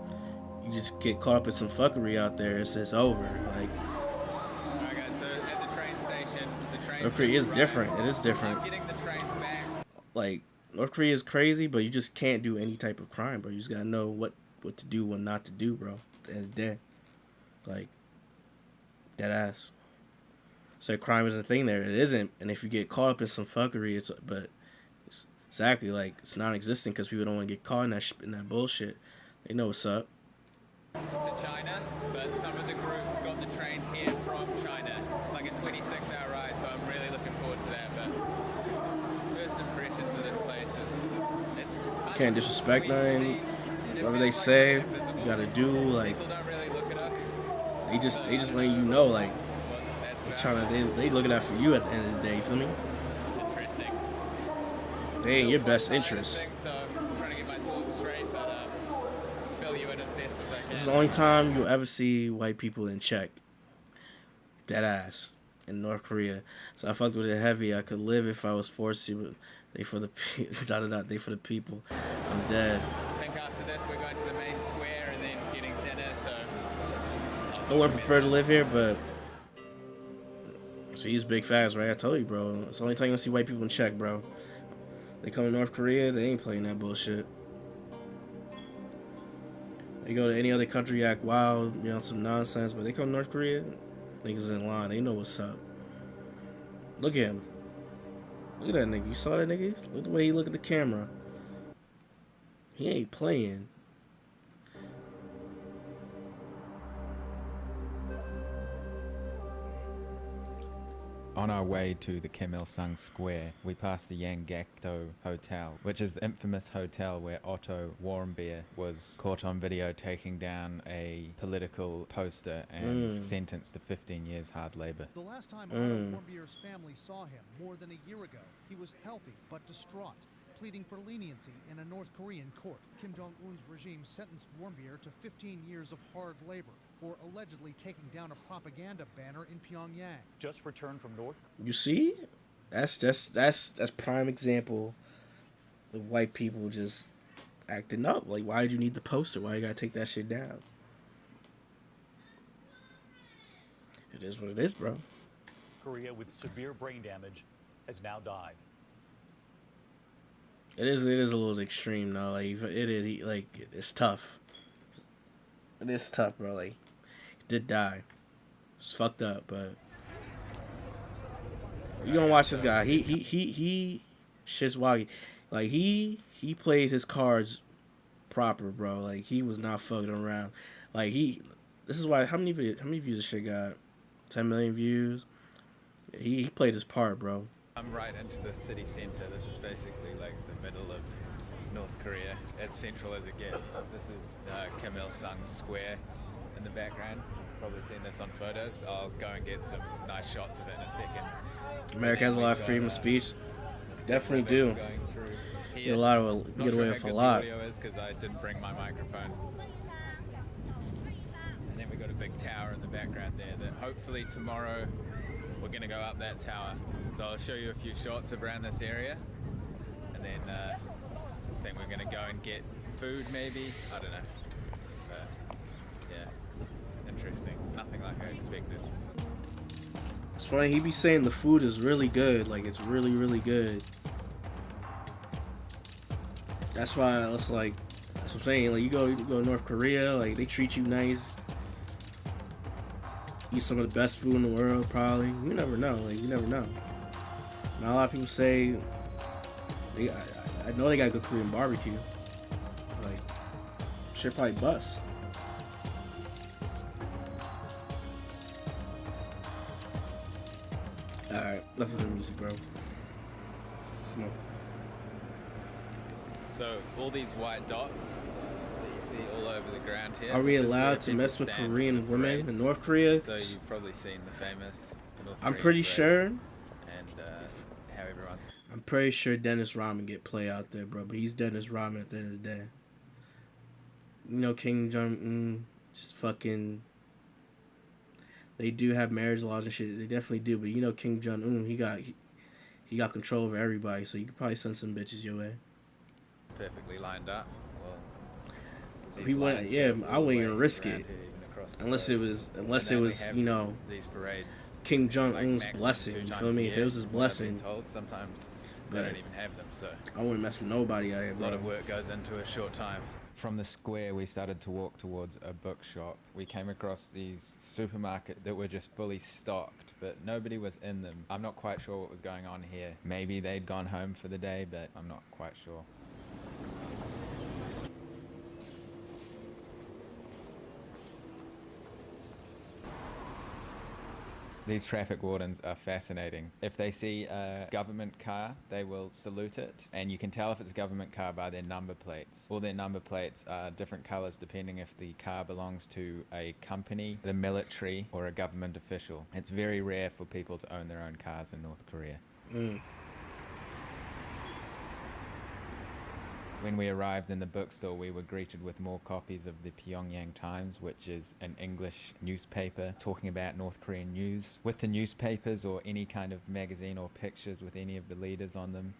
you just get caught up in some fuckery out there, it's over, like.
Alright guys, so at the train station,
North Korea is different, it is different.
I'm getting the train back.
Like, North Korea is crazy, but you just can't do any type of crime, bro. You just gotta know what to do, what not to do, bro. At the end of the day. Like, dead ass. So crime is a thing there. It isn't. And if you get caught up in some fuckery, it's exactly like it's non-existent because people don't want to get caught in that bullshit. They know what's up.
To China, but some of the group got the train here from China. It's like a 26-hour ride, so I'm really looking forward to that. But first impressions of this place is it's
Can't disrespect nothing. Whatever they say, you gotta do. Like, they just letting you know, like, they looking out for you at the end of the day. You feel me?
Interesting.
They in your best interest.
So I'm trying to get my thoughts straight, but fill you in as best as I can.
This is the only time you'll ever see white people in check. Dead ass. In North Korea. So I fucked with it heavy. I could live if I was forced to, but they for the they for the people. I'm dead.
I think after this we're going to the main square and then getting dinner, so
I would prefer to live here, but see, these big facts, right? I told you, bro. It's the only time you'll see white people in check, bro. They come to North Korea, they ain't playing that bullshit. They go to any other country, act wild, you know, some nonsense, but they come to North Korea, niggas in line, they know what's up. Look at him. Look at that nigga. You saw that nigga? Look at the way he look at the camera. He ain't playing.
On our way to the Kim Il-sung Square, we passed the Yanggakdo Hotel, which is the infamous hotel where Otto Warmbier was caught on video taking down a political poster and sentenced to 15 years hard labor.
The last time Otto Warmbier's family saw him, more than a year ago, he was healthy but distraught, pleading for leniency in a North Korean court. Kim Jong-un's regime sentenced Warmbier to 15 years of hard labor for allegedly taking down a propaganda banner in Pyongyang.
Just returned from North.
You see, that's prime example of white people just acting up. Like, why did you need the poster? Why you gotta take that shit down? It is what it is, bro.
Korea with severe brain damage has now died.
It is a little extreme though. Like it is like it's tough. It is tough, bro. Like he did die. It's fucked up, but you gonna watch this guy. He shit's waggy. Like he plays his cards proper, bro. Like he was not fucking around. Like this is why how many views this shit got? 10 million views. He played his part, bro.
I'm right into the city center. This is basically like the middle of North Korea, as central as it gets. This is Kim Il-sung's square in the background. You've probably seen this on photos. I'll go and get some nice shots of it in a second.
America has a lot of freedom of speech. Definitely do. You get a lot of you get away with a lot.
The audio is because I didn't bring my microphone. And then we got a big tower in the background there that hopefully tomorrow we're going to go up that tower. So I'll show you a few shots of around this area. And then we're going to go and get food maybe. I don't know. But yeah, interesting. Nothing like I expected.
It's funny, he be saying the food is really good. Like, it's really, really good. That's why it's like, that's what I'm saying. Like, you go to North Korea, like, they treat you nice. Eat some of the best food in the world, probably. You never know. Like, you never know. Now, a lot of people say, I know they got good Korean barbecue. Like, shit probably bust. Alright, enough of the music, bro. Come on.
So, all these white dots that you see all over the ground here.
Are we
this is
allowed
where
to
people
mess with
stand
Korean
for the
women in
parades.
North Korea?
So you've probably seen the famous North
I'm
Korean
pretty
parades
sure.
And how everyone's...
I'm pretty sure Dennis Rodman get play out there, bro. But he's Dennis Rodman at the end of the day. You know, Kim Jong-un just fucking... They do have marriage laws and shit. They definitely do. But you know, Kim Jong-un, he got control over everybody. So you could probably send some bitches your way.
perfectly lined up. Well,
If he went, yeah, I wouldn't even risk it. Unless it was, you know,
these parades,
Kim Jong Un's
maximum
blessing.
2
You
times
feel
a
me? If it
year,
was his
what I've been
blessing,
told, sometimes they
but
don't even have them. So
I wouldn't mess with nobody out here,
a
bro.
lot of work goes into a short time. From the square, we started to walk towards a bookshop. We came across these supermarkets that were just fully stocked, but nobody was in them. I'm not quite sure what was going on here. Maybe they'd gone home for the day, but I'm not quite sure. These traffic wardens are fascinating. If they see a government car, they will salute it, and you can tell if it's a government car by their number plates. All their number plates are different colors depending if the car belongs to a company, the military, or a government official. It's very rare for people to own their own cars in North Korea. When we arrived in the bookstore, we were greeted with more copies of the Pyongyang Times, which is an English newspaper talking about North Korean news. With the newspapers or any kind of magazine or pictures with any of the leaders on them,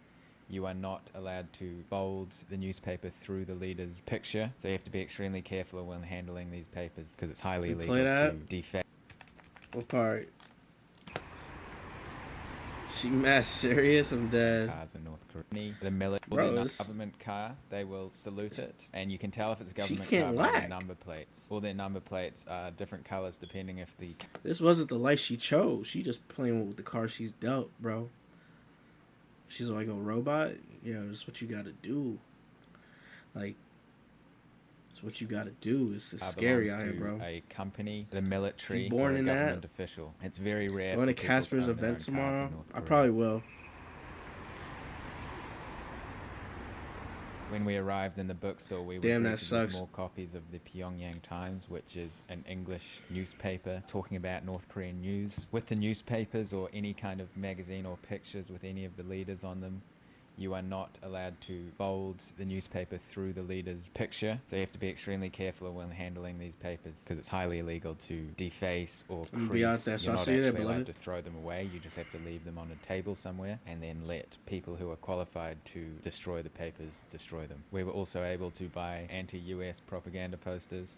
you are not allowed to fold the newspaper through the leader's picture. So you have to be extremely careful when handling these papers because it's highly
You
illegal
play
to
that?
defect.
What part? She mad serious? I'm dead.
Cars in North Korea. The military,
Bro,
the
this-
government car, they will salute it, and you can tell if it's a government
can't
car by
lag.
their number plates. All their number plates are different colors depending if the
This wasn't the life she chose. She just playing with the car she's dealt, bro. She's like a robot. Yeah, that's what you gotta do. Like, it's what you gotta do. It's scary
belongs
out here,
to
bro.
a company, the military,
You born
or a
in that?
government official. It's very rare.
Going to
for people
Casper's
own their own
event
cars
tomorrow?
in North
I
Korea.
probably will.
When we arrived in the bookstore, we were
Damn, that
greeted
sucks.
with more copies of the Pyongyang Times, which is an English newspaper talking about North Korean news. With the newspapers or any kind of magazine or pictures with any of the leaders on them, You are not allowed to fold the newspaper through the leader's picture, so you have to be extremely careful when handling these papers because it's highly illegal to deface or
I'm gonna
crease.
be out there, so
You're
I'll
not
see you there,
actually allowed
beloved.
to throw them away. You just have to leave them on a table somewhere and then let people who are qualified to destroy the papers destroy them. We were also able to buy anti-US propaganda posters.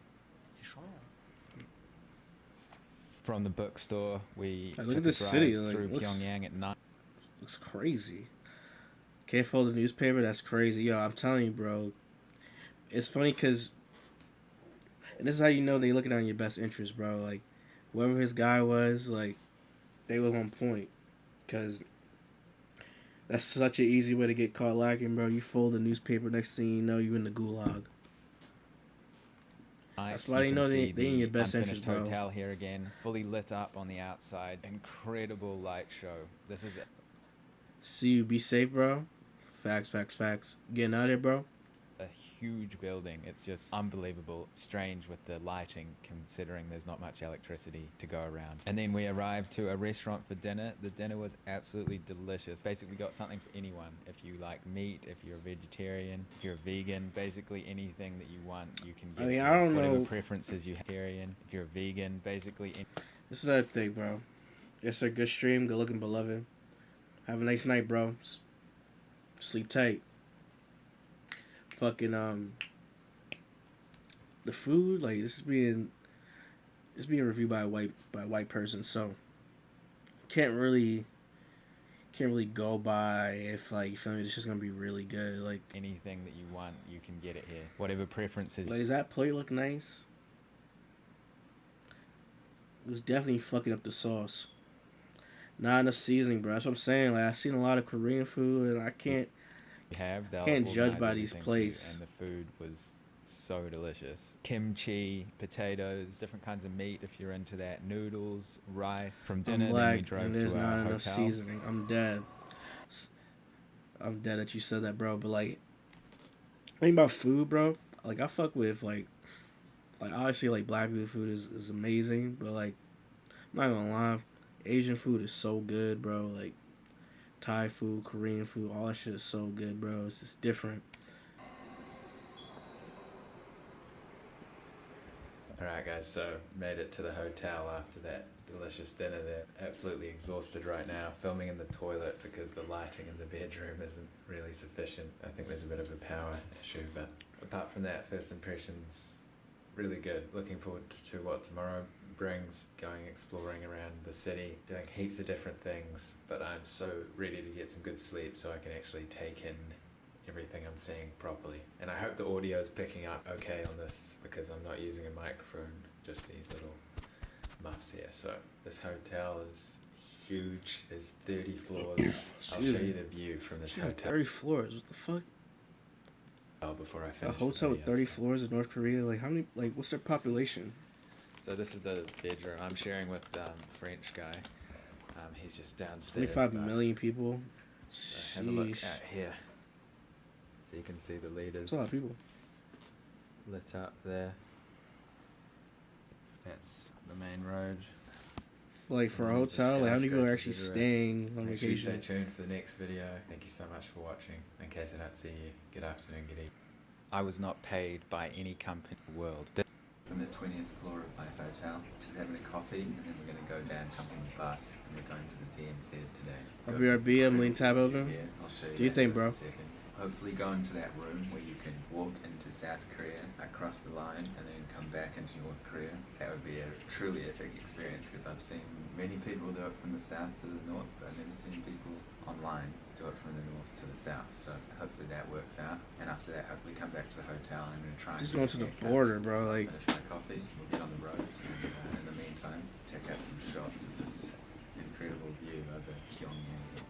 From the bookstore, we
Like, look
took
at
a
this
drive
city. Like,
through
looks
Pyongyang at night.
looks crazy. Can't fold the newspaper. That's crazy. Yo, I'm telling you, bro. It's funny because, and this is how you know they looking on your best interest, bro. Like, whoever his guy was, like, they was on point. Because that's such an easy way to get caught lacking, bro. You fold the newspaper, next thing you know, you in the gulag. That's why
You
they
can
know
see
they in your best
unfinished
interest, bro.
hotel here again, fully lit up on the outside. Incredible light show. This is
See you. Be safe, bro. Facts, facts, facts. Getting out of here, bro.
a huge building. It's just unbelievable. Strange with the lighting, considering there's not much electricity to go around. And then we arrived to a restaurant for dinner. The dinner was absolutely delicious. Basically got something for anyone. If you like meat, if you're a vegetarian, if you're a vegan, basically anything that you want, you can get.
I mean,
here.
I don't
Whatever
know.
preferences you have. If you're a vegan, basically.
This is another thing, bro. It's a good stream. Good looking, beloved. Have a nice night, bro. Sleep tight. Fucking the food, like, this is being reviewed by a white person, so can't really go by if, like, you feel me, it's just gonna be really good. Like,
anything that you want, you can get it here. Whatever preferences.
like, does that plate look nice? It was definitely fucking up the sauce. Not enough seasoning, bro. That's what I'm saying. Like, I've seen a lot of Korean food, and I can't judge by these plates.
And the food was so delicious. Kimchi, potatoes, different kinds of meat if you're into that. Noodles, rice. From dinner,
I'm
then we
black,
drove
and there's
to our
not enough
hotel.
seasoning. I'm dead. I'm dead that you said that, bro. But, like, think about food, bro. Like, I fuck with, like obviously, like, black people food is amazing, but, like, I'm not gonna lie, Asian food is so good, bro. Like, Thai food, Korean food, all that shit is so good, bro. It's just different.
Alright guys, so made it to the hotel after that delicious dinner there. Absolutely exhausted right now, filming in the toilet because the lighting in the bedroom isn't really sufficient. I think there's a bit of a power issue, but apart from that, first impressions, really good. Looking forward to what tomorrow brings, going exploring around the city, doing heaps of different things, but I'm so ready to get some good sleep so I can actually take in everything I'm seeing properly. And I hope the audio is picking up okay on this because I'm not using a microphone, just these little muffs here. So this hotel is huge, there's 30 floors. I'll show you the view from this
Shit,
hotel.
30 floors, what the fuck?
Before I
A
finish
hotel
the
with
video.
30 floors in North Korea? Like, how many, like, what's their population?
So this is the bedroom I'm sharing with French guy. He's just downstairs.
25 million people?
So have a look
Sheesh.
out here. So you can see the leaders.
That's a lot of people.
Lit up there. That's the main road.
Like, for a
And just
hotel, like, how many people are
skyscrapers
actually
everywhere.
staying on
Make sure you
vacation?
stay tuned for the next video. Thank you so much for watching. In case I don't see you, good afternoon, good evening. I was not paid by any company in the world. From the 20th floor of my hotel, just having a coffee, and then we're going to go down, jump on the bus, and we're going to the DMZ today.
BRB, I'm lean tab open.
Yeah, I'll show you
Do you
that
think,
in
bro?
just a second. Hopefully go into that room where you can walk into South Korea, across the line, and then come back into North Korea. That would be a truly epic experience because I've seen many people do it from the south to the north, but I've never seen people online do it from the north to the south. So hopefully that works out. And after that, hopefully come back to the hotel. I'm going to try and
Just
get
going
a
to the
haircut,
border, bro.
so
Like,
finish my coffee. We'll get on the road. And in the meantime, check out some shots of this incredible view over Pyongyang here.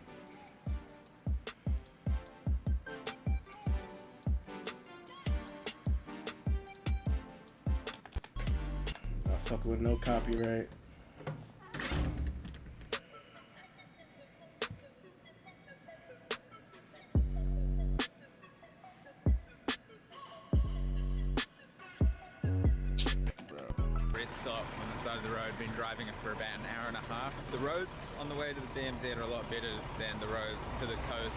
I fuck with no copyright.
Press stop when the side of the road, been driving it for about an hour and a half. The roads on the way to the DMZ are a lot better than the roads to the coast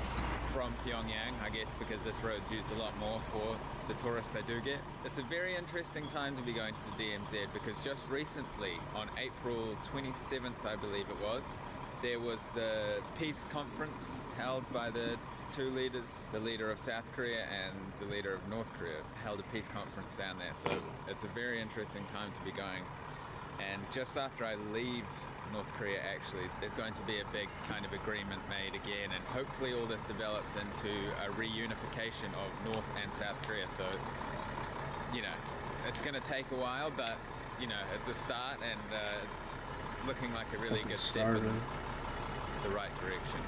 from Pyongyang, I guess because this road's used a lot more for the tourists they do get. It's a very interesting time to be going to the DMZ because just recently, on April 27th, I believe it was, there was the peace conference held by the two leaders, the leader of South Korea and the leader of North Korea, held a peace conference down there. So it's a very interesting time to be going. And just after I leave North Korea, actually, there's going to be a big kind of agreement made again, and hopefully all this develops into a reunification of North and South Korea. So, you know, it's going to take a while, but, you know, it's a start, and it's looking like a really good step in the right direction.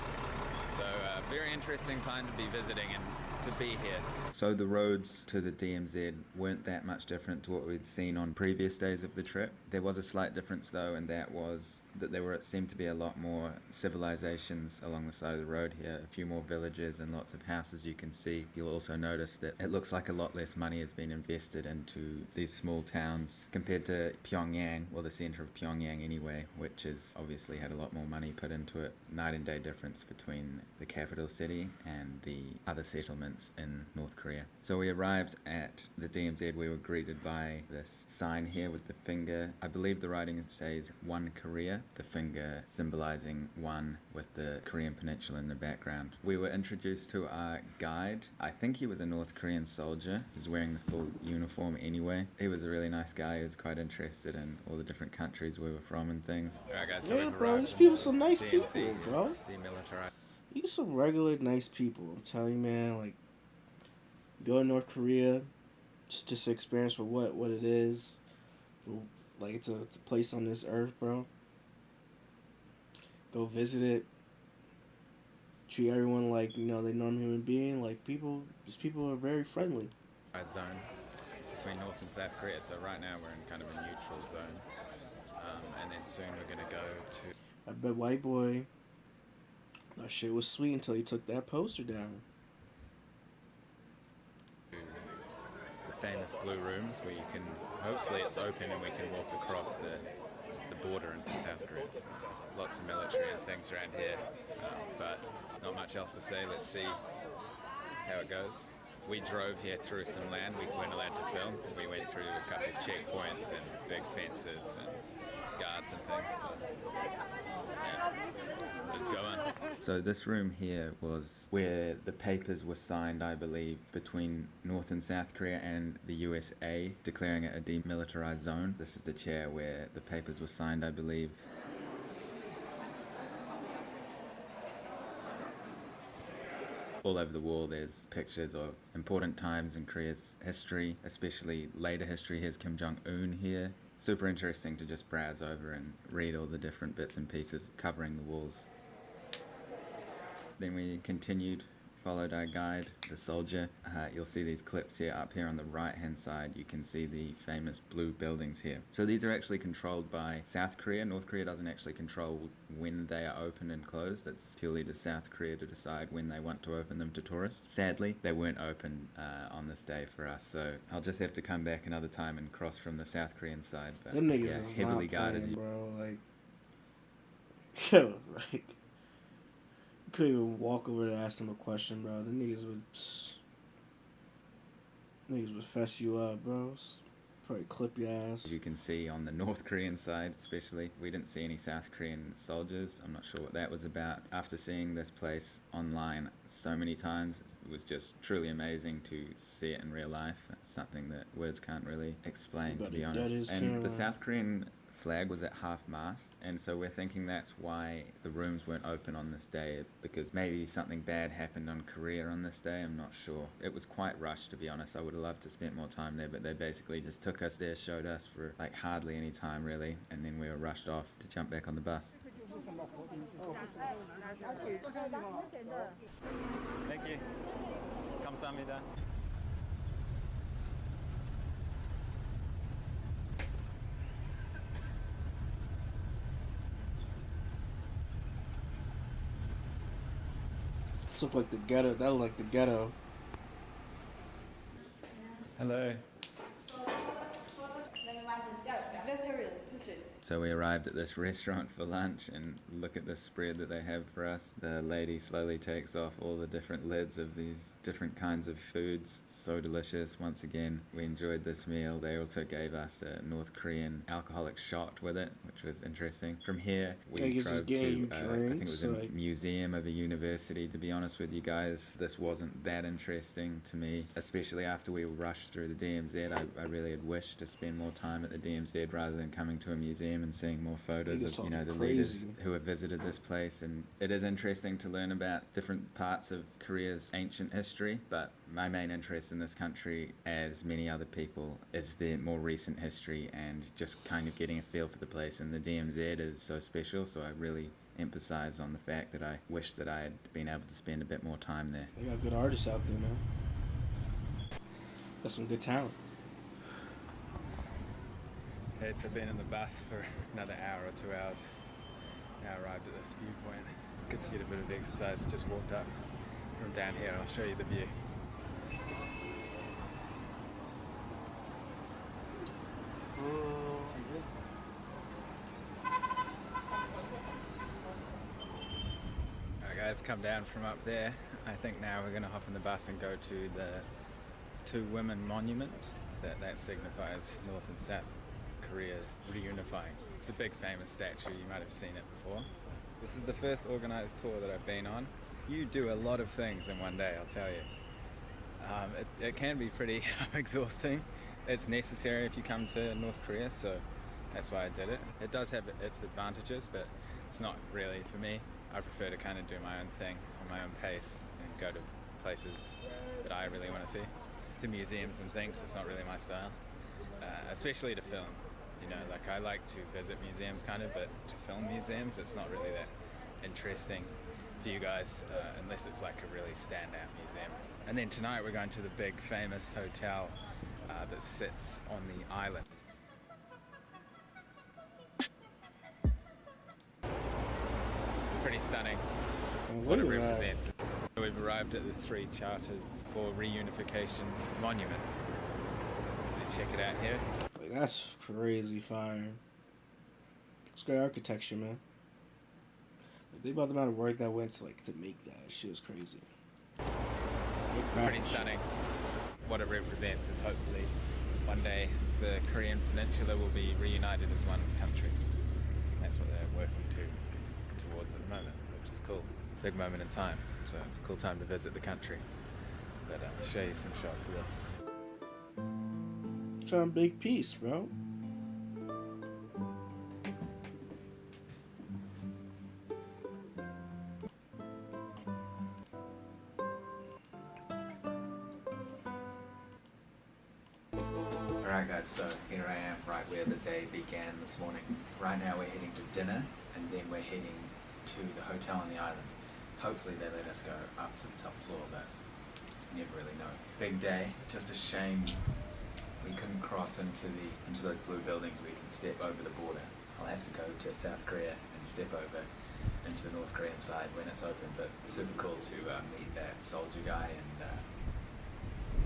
So, very interesting time to be visiting and to be here. So the roads to the DMZ weren't that much different to what we'd seen on previous days of the trip. There was a slight difference though, and that was that seemed to be a lot more civilizations along the side of the road here, a few more villages and lots of houses you can see. You'll also notice that it looks like a lot less money has been invested into these small towns compared to Pyongyang, or the center of Pyongyang anyway, which has obviously had a lot more money put into it. Night and day difference between the capital city and the other settlements in North Korea. So we arrived at the DMZ. We were greeted by this sign here with the finger. I believe the writing says One Korea, the finger symbolizing one with the Korean peninsula in the background. We were introduced to our guide. I think he was a North Korean soldier. He was wearing the full uniform anyway. He was a really nice guy. He was quite interested in all the different countries we were from and things. Alright guys, so
Yeah,
we've
bro,
arrived
these
at
people
the
some nice
DMZ,
people, bro.
Demilitarized.
You some regular nice people. I'm telling you, man. Like, go to North Korea, just to experience for what it is. Like, it's a place on this earth, bro. Go visit it. Treat everyone like, you know, they normal human being. Like, these people are very friendly.
Zone between North and South Korea. So right now we're in kind of a neutral zone, and then soon we're gonna go to.
I bet white boy, that shit was sweet until he took that poster down.
The famous blue rooms where you can, hopefully it's open and we can walk across the border into South Korea. Lots of military and things around here, but not much else to say. Let's see how it goes. We drove here through some land we weren't allowed to film. We went through a couple of checkpoints and big fences and guards and things. Yeah, let's go on. So this room here was where the papers were signed, I believe, between North and South Korea and the USA, declaring it a demilitarized zone. This is the chair where the papers were signed, I believe. All over the wall there's pictures of important times in Korea's history, especially later history. Here's Kim Jong-un here. Super interesting to just browse over and read all the different bits and pieces covering the walls. Then we continued, followed our guide, the soldier. You'll see these clips here. Up here on the right hand side you can see the famous blue buildings here. So these are actually controlled by South Korea. North Korea doesn't actually control when they are open and closed. It's purely to South Korea to decide when they want to open them to tourists. Sadly, they weren't open on this day for us, so I'll just have to come back another time and cross from the South Korean side. But
Them niggas
yeah,
is
heavily
not
guarded.
playing, bro. Like, yo, like, you couldn't even walk over to ask them a question, bro. The niggas would fess you up, bro. Probably clip your ass.
You can see on the North Korean side especially, we didn't see any South Korean soldiers. I'm not sure what that was about. After seeing this place online so many times, it was just truly amazing to see it in real life. It's something that words can't really explain, to be honest. And the South Korean flag was at half-mast, and so we're thinking that's why the rooms weren't open on this day, because maybe something bad happened on Korea on this day. I'm not sure. It was quite rushed, to be honest. I would have loved to spend more time there, but they basically just took us there, showed us for like hardly any time really, and then we were rushed off to jump back on the bus.
Thank you. 감사합니다.
This looked like the ghetto. That looked like the ghetto.
Hello. So we arrived at this restaurant for lunch, and look at the spread that they have for us. The lady slowly takes off all the different lids of these different kinds of foods. So delicious. Once again, we enjoyed this meal. They also gave us a North Korean alcoholic shot with it, which was interesting. From here, we
Yeah, 'cause
drove
it's getting
to,
you
I think it
drinks,
was a
like-
museum of a university. To be honest with you guys, this wasn't that interesting to me, especially after we rushed through the DMZ. I really had wished to spend more time at the DMZ rather than coming to a museum and seeing more photos
Niggas
of, you know, the
talking
leaders
crazy.
who have visited this place. And it is interesting to learn about different parts of Korea's ancient history, but my main interest in this country, as many other people, is the more recent history and just kind of getting a feel for the place. And the DMZ is so special, so I really emphasize on the fact that I wish that I had been able to spend a bit more time there.
They got good artists out there, man. Got some good talent.
Okay, so been in the bus for another hour or 2 hours. Now arrived at this viewpoint. It's good to get a bit of exercise. Just walked up from down here. I'll show you the view. Alright guys, come down from up there. I think now we're going to hop in the bus and go to the Two Women Monument. That signifies North and South Korea reunifying. It's a big famous statue, you might have seen it before. This is the first organized tour that I've been on. You do a lot of things in one day, I'll tell you. It can be pretty exhausting. It's necessary if you come to North Korea, so that's why I did it. It does have its advantages, but it's not really for me. I prefer to kind of do my own thing on my own pace and go to places that I really want to see. The museums and things, it's not really my style, especially to film. You know, like I like to visit museums kind of, but to film museums, it's not really that interesting for you guys, unless it's like a really standout museum. And then tonight we're going to the big famous hotel that sits on the island. Pretty stunning. What it
look at that.
represents. We've arrived at the Three Charters for Reunification's monument. So check it out here.
Like, that's crazy fire. It's great architecture, man. Like, they about the amount of work that went to make that shit is crazy. They crafted
Pretty
shit.
stunning. What it represents is hopefully one day the Korean peninsula will be reunited as one country. That's what they're working towards at the moment, which is cool. Big moment in time, so it's a cool time to visit the country. But I'll show you some shots of this.
Trying big piece, bro.
Alright guys, so here I am right where the day began this morning. Right now we're heading to dinner, and then we're heading to the hotel on the island. Hopefully they let us go up to the top floor, but you never really know. Big day, just a shame we couldn't cross into those blue buildings where you can step over the border. I'll have to go to South Korea and step over into the North Korean side when it's open, but super cool to meet that soldier guy, and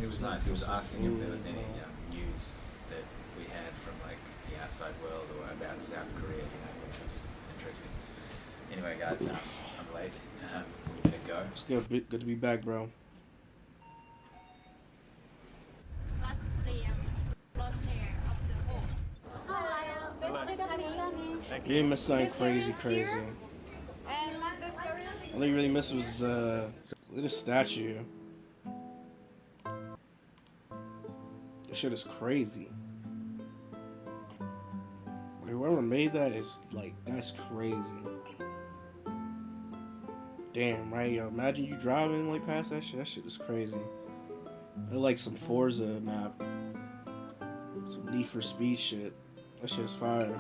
it was nice. He was asking if there was any news that we had from like the outside world or about South Korea, you know, which was interesting. Anyway, guys, I'm late. We better go.
It's good to be back, bro. You didn't miss something crazy. All you really missed was look at this statue. This shit is crazy. Like, whoever made that is like, that's crazy. Damn, right, yo. Imagine you driving like past that shit. That shit is crazy. They're like some Forza map. Some Need for Speed shit. That shit's fire.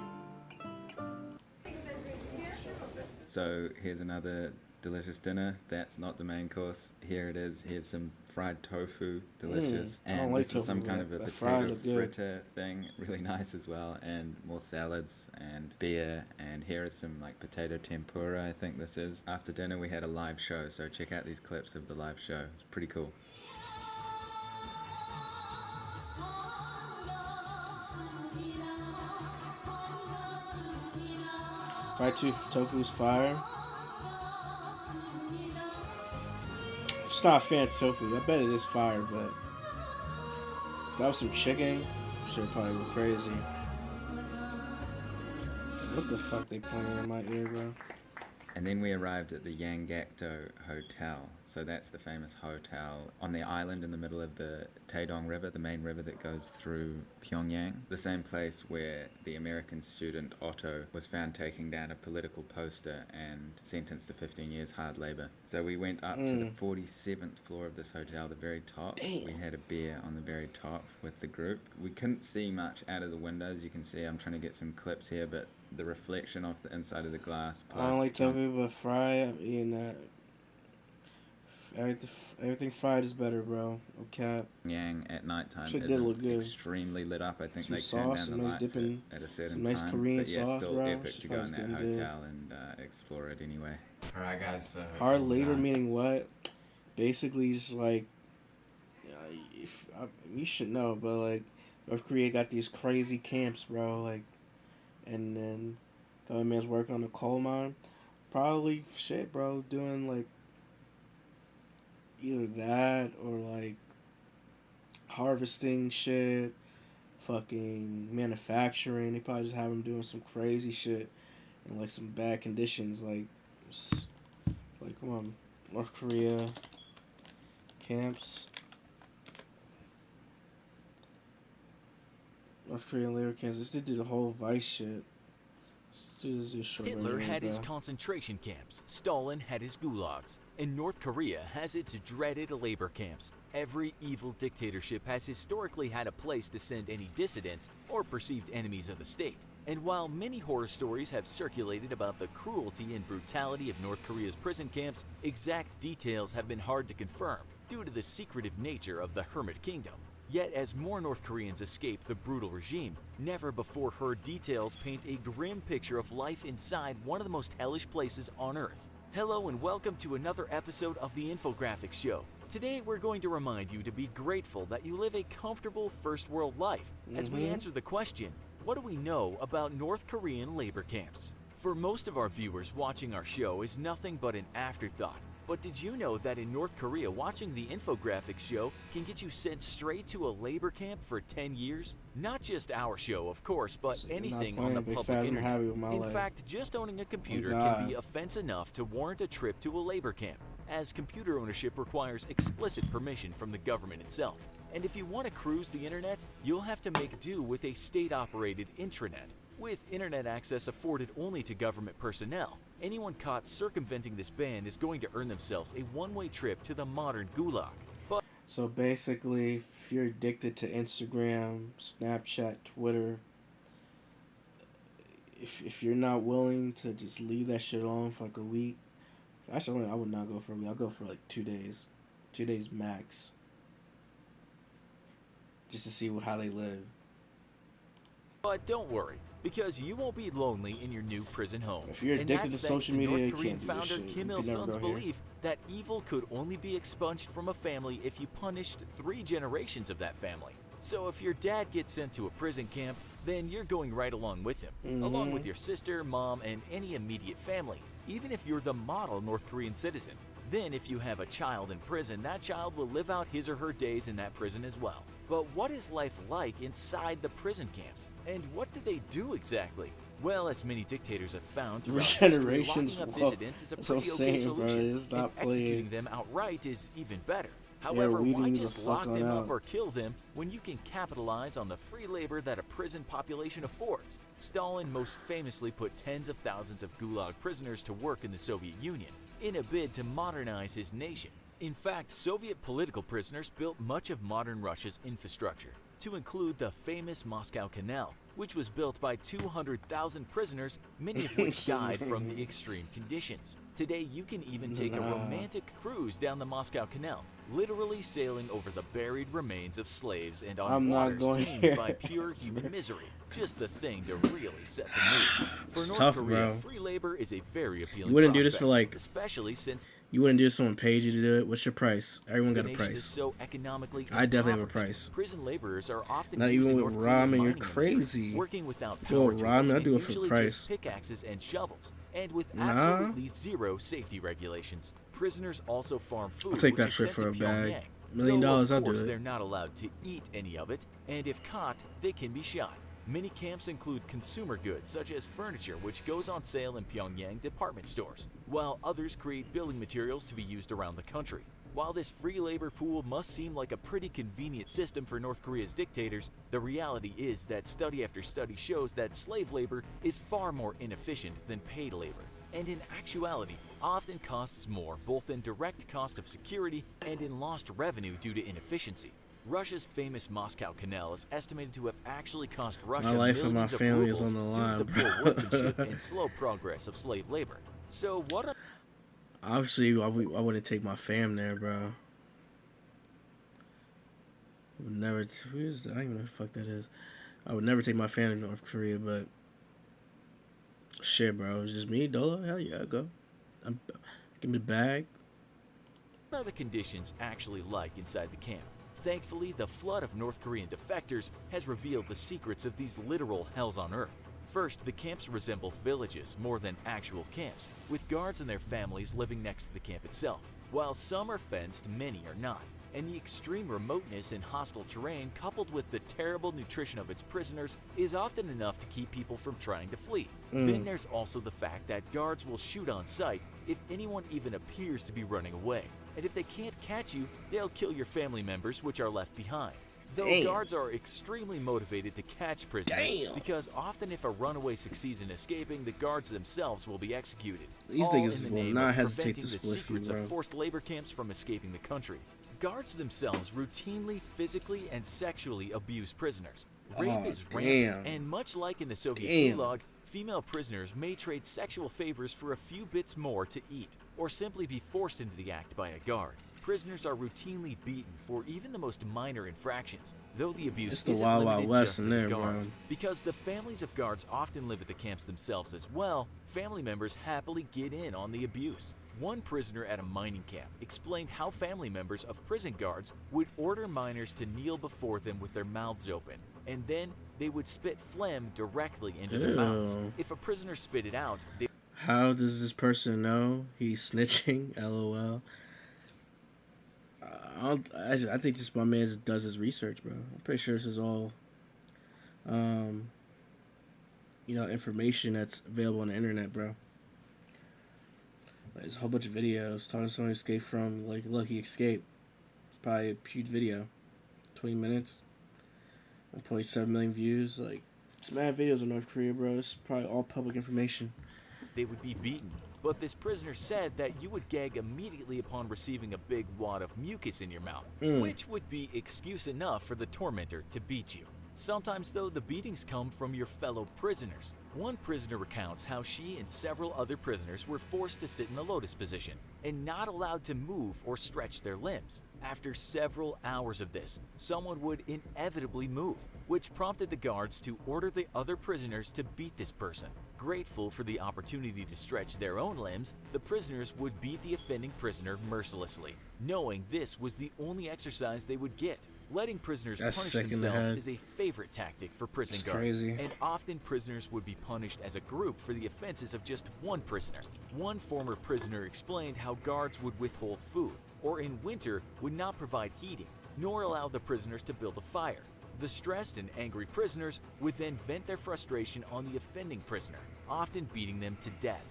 So here's another delicious dinner. That's not the main course. Here it is. Here's some fried tofu, delicious.
I don't
And
like
this is some
tofu,
kind
but
of a
that fried
potato
look good.
fritter thing, really nice as well. And more salads and beer. And here is some like potato tempura, I think this is. After dinner we had a live show, so check out these clips of the live show. It's pretty cool.
Fried tofu's fire. Just not a fan of tofu. I bet it is fire, but if that was some chicken, shit probably go crazy. What the fuck they playing in my ear, bro?
And then we arrived at the Yangakdo Hotel. So that's the famous hotel on the island in the middle of the Taedong River, the main river that goes through Pyongyang. The same place where the American student Otto was found taking down a political poster and sentenced to 15 years hard labor. So we went up to the 47th floor of this hotel, the very top.
Damn.
We had a beer on the very top with the group. We couldn't see much out of the windows. You can see I'm trying to get some clips here, but the reflection off the inside of the glass.
I don't like tofu, but fried, I'm eating that. Everything fried is better, bro. Okay.
Yang at nighttime
Shit
isn't
did look good.
extremely lit up. I think
Some
they
sauce,
turned down
some
the
nice
lights
dipping,
at a certain
some nice
time.
Korean
but yeah,
sauce,
still
bro.
epic
Shit
to go in
was
that
getting
hotel
good.
and explore it anyway. All right, guys. So
Hard labor meaning what? Basically, just like, you should know, but like, North Korea got these crazy camps, bro. Like, and then government's working on the coal mine. Probably shit, bro. Doing like either that or like harvesting shit, fucking manufacturing. They probably just have them doing some crazy shit in like some bad conditions. Like come on, North Korea camps. North Korean labor camps. This did the whole Vice shit.
Hitler had his concentration camps, Stalin had his gulags, and North Korea has its dreaded labor camps. Every evil dictatorship has historically had a place to send any dissidents or perceived enemies of the state. And while many horror stories have circulated about the cruelty and brutality of North Korea's prison camps, exact details have been hard to confirm due to the secretive nature of the Hermit Kingdom. Yet as more North Koreans escape the brutal regime, never before heard details paint a grim picture of life inside one of the most hellish places on Earth. Hello and welcome to another episode of the Infographics Show. Today we're going to remind you to be grateful that you live a comfortable first world life as we answer the question, what do we know about North Korean labor camps? For most of our viewers, watching our show is nothing but an afterthought. But did you know that in North Korea, watching the Infographics Show can get you sent straight to a labor camp for 10 years? Not just our show, of course, but anything on the public internet. In fact, just owning a computer can be offense enough to warrant a trip to a labor camp, as computer ownership requires explicit permission from the government itself. And if you want to cruise the internet, you'll have to make do with a state-operated intranet, with internet access afforded only to government personnel. Anyone caught circumventing this ban is going to earn themselves a one-way trip to the modern gulag. But
so basically, if you're addicted to Instagram, Snapchat, Twitter, if you're not willing to just leave that shit alone for like a week, actually I would not go for a week. I'll go for like 2 days, 2 days max, just to see how they live.
But don't worry, because you won't be lonely in your new prison home.
If you're addicted to social media,
North
you
Korean
can't do this
founder
shit.
Kim
You
Il
can never
Sung's
go here.
belief that evil could only be expunged from a family if you punished 3 generations of that family. So if your dad gets sent to a prison camp, then you're going right along with him, along with your sister, mom, and any immediate family, even if you're the model North Korean citizen. Then if you have a child in prison, that child will live out his or her days in that prison as well. But what is life like inside the prison camps? And what do they do exactly? Well, as many dictators have found,
Regenerations,
locking up
whoa,
dissidents is a
that's what I'm
pretty okay
saying, bro.
solution,
It's not
and executing
playing.
them outright is even better.
Yeah,
However,
we
why
need to
just
fuck
lock
on
them
out.
up or kill them when you can capitalize on the free labor that a prison population affords? Stalin most famously put tens of thousands of gulag prisoners to work in the Soviet Union in a bid to modernize his nation. In fact, Soviet political prisoners built much of modern Russia's infrastructure, to include the famous Moscow Canal, which was built by 200,000 prisoners, many of which died from the extreme conditions. Today, you can even take a romantic cruise down the Moscow Canal, literally sailing over the buried remains of slaves and on
I'm not
waters
going
tamed
here.
by pure human misery. Just the thing to really set the mood. For
It's
North
tough,
Korea,
bro.
free labor is a very appealing
You wouldn't do this
prospect,
for like.
especially since
You wouldn't do this for someone paid you to do it. What's your price? Everyone
the
got a
nation is
price.
so economically
I definitely have a
impoverished.
price.
Prison laborers are often
Not
used
even
in
with
North Korea's
ramen, you're
mining industry,
crazy.
working without
Yo,
power tools
ramen, I
and
do it for
usually
price.
just pickaxes and shovels, and with
Nah.
absolutely zero safety regulations. Prisoners also farm food,
I'll take
which
that
is
shit
sent
for
to
a bag.
Pyongyang.
$1 million,
Though, of
I'll do
course,
it.
they're not allowed to eat any of it, and if caught, they can be shot. Many camps include consumer goods such as furniture, which goes on sale in Pyongyang department stores, while others create building materials to be used around the country. While this free labor pool must seem like a pretty convenient system for North Korea's dictators, the reality is that study after study shows that slave labor is far more inefficient than paid labor, and in actuality often costs more both in direct cost of security and in lost revenue due to inefficiency. Russia's famous Moscow Canal is estimated to have actually cost Russia
My life and my
millions of
family is
rubles
on the
due
line,
to the poor
bro.
workmanship and slow progress of slave labor. So what
Obviously, I wouldn't take my fam there, bro. I would never. Who is that? I don't even know who the fuck that is. I would never take my fam to North Korea, but shit, bro. It's just me, Dolo. Hell yeah, I'll go. Give me the bag.
What are the conditions actually like inside the camp? Thankfully, the flood of North Korean defectors has revealed the secrets of these literal hells on earth. First, the camps resemble villages more than actual camps, with guards and their families living next to the camp itself. While some are fenced, many are not, and the extreme remoteness and hostile terrain coupled with the terrible nutrition of its prisoners is often enough to keep people from trying to flee. Then there's also the fact that guards will shoot on sight if anyone even appears to be running away, and if they can't catch you, they'll kill your family members which are left behind. Though
Damn.
guards are extremely motivated to catch prisoners,
Damn.
because often if a runaway succeeds in escaping, the guards themselves will be executed.
These
all
niggas
in the
will
name
not
of
hesitate
preventing
to
the
split you,
secrets
bro.
of forced labor camps from escaping the country. Guards themselves routinely, physically, and sexually abuse prisoners. Rape
Oh,
is
damn.
rampant, and much like in the Soviet
Damn.
Gulag, female prisoners may trade sexual favors for a few bits more to eat, or simply be forced into the act by a guard. Prisoners are routinely beaten for even the most minor infractions, though the abuse
It's the
isn't
Wild
limited
Wild West
just
in
to the
there, bro.
guards. Because the families of guards often live at the camps themselves as well, family members happily get in on the abuse. One prisoner at a mining camp explained how family members of prison guards would order miners to kneel before them with their mouths open, and then they would spit phlegm directly into their mouths.
Ew.
If a prisoner spit it out, they
How does this person know he's snitching? LOL. I think this my man just does his research, bro. I'm pretty sure this is all, information that's available on the internet, bro. There's a whole bunch of videos talking to someone who escaped from, like, look, he escaped. It's probably a huge video. 20 minutes. 1.7 million views. Like, it's mad videos in North Korea, bro. It's probably all public information.
they would be beaten. But this prisoner said that you would gag immediately upon receiving a big wad of mucus in your mouth, which would be excuse enough for the tormentor to beat you. Sometimes, though, the beatings come from your fellow prisoners. One prisoner recounts how she and several other prisoners were forced to sit in the lotus position and not allowed to move or stretch their limbs. After several hours of this, someone would inevitably move, which prompted the guards to order the other prisoners to beat this person. Grateful for the opportunity to stretch their own limbs, the prisoners would beat the offending prisoner mercilessly, knowing this was the only exercise they would get. Letting prisoners
That's
punish
sick in the
themselves
head.
is a favorite tactic for prison
It's
guards,
crazy.
and often prisoners would be punished as a group for the offenses of just one prisoner. One former prisoner explained how guards would withhold food, or in winter would not provide heating, nor allow the prisoners to build a fire. The stressed and angry prisoners would then vent their frustration on the offending prisoner, often beating them to death.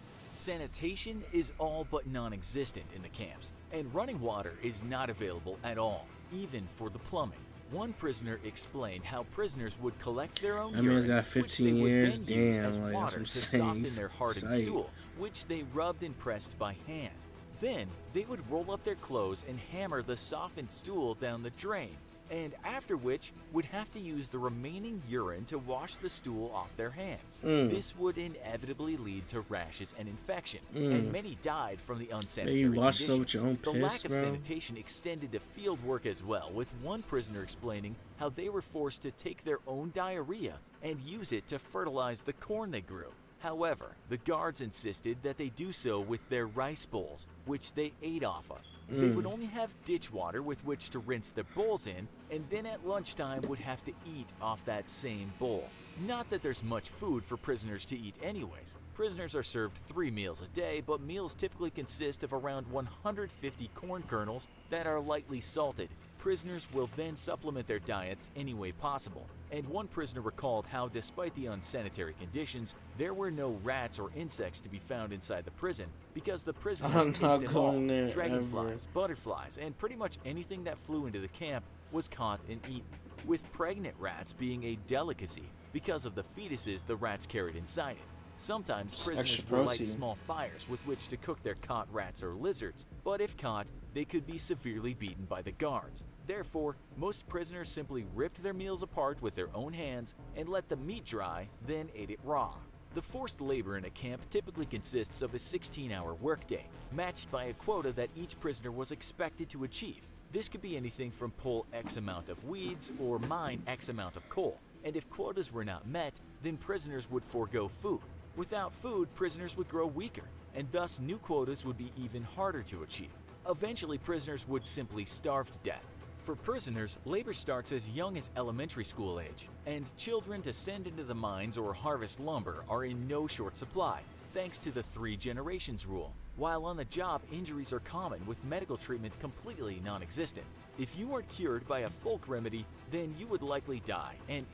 Sanitation is all but non-existent in the camps, and running water is not available at all, even for the plumbing. One prisoner explained how prisoners would collect their own
That man's
urine,
got
which they
15
would
years.
then use
Damn,
as
like, that's
water
what I'm
to
saying.
soften
He's
their hardened
psyched.
stool, which they rubbed and pressed by hand. Then, they would roll up their clothes and hammer the softened stool down the drain, and after which would have to use the remaining urine to wash the stool off their hands.
Mm.
This would inevitably lead to rashes and infection,
Mm.
and many died from the unsanitary
you wash
conditions.
yourself with your own
The
piss,
lack of
bro?
sanitation extended to field work as well, with one prisoner explaining how they were forced to take their own diarrhea and use it to fertilize the corn they grew. However, the guards insisted that they do so with their rice bowls, which they ate off of. They would only have ditch water with which to rinse their bowls in, and then at lunchtime would have to eat off that same bowl. Not that there's much food for prisoners to eat anyways. Prisoners are served 3 meals a day, but meals typically consist of around 150 corn kernels that are lightly salted. Prisoners will then supplement their diets any way possible. And one prisoner recalled how, despite the unsanitary conditions, there were no rats or insects to be found inside the prison because the prisoners
I'm
ate
not
them
going
all.
there
Dragonflies, butterflies, and pretty much anything that flew into the camp was caught and eaten, with pregnant rats being a delicacy because of the fetuses the rats carried inside it. Sometimes prisoners
Extra
would light
protein.
small fires with which to cook their caught rats or lizards, but if caught, they could be severely beaten by the guards. Therefore, most prisoners simply ripped their meals apart with their own hands and let the meat dry, then ate it raw. The forced labor in a camp typically consists of a 16-hour workday, matched by a quota that each prisoner was expected to achieve. This could be anything from pull X amount of weeds or mine X amount of coal, and if quotas were not met, then prisoners would forego food. Without food, prisoners would grow weaker, and thus new quotas would be even harder to achieve. Eventually, prisoners would simply starve to death. For prisoners, labor starts as young as elementary school age, and children to send into the mines or harvest lumber are in no short supply, thanks to the 3 generations rule. While on the job, injuries are common, with medical treatment completely non-existent. If you weren't cured by a folk remedy, then you would likely die, and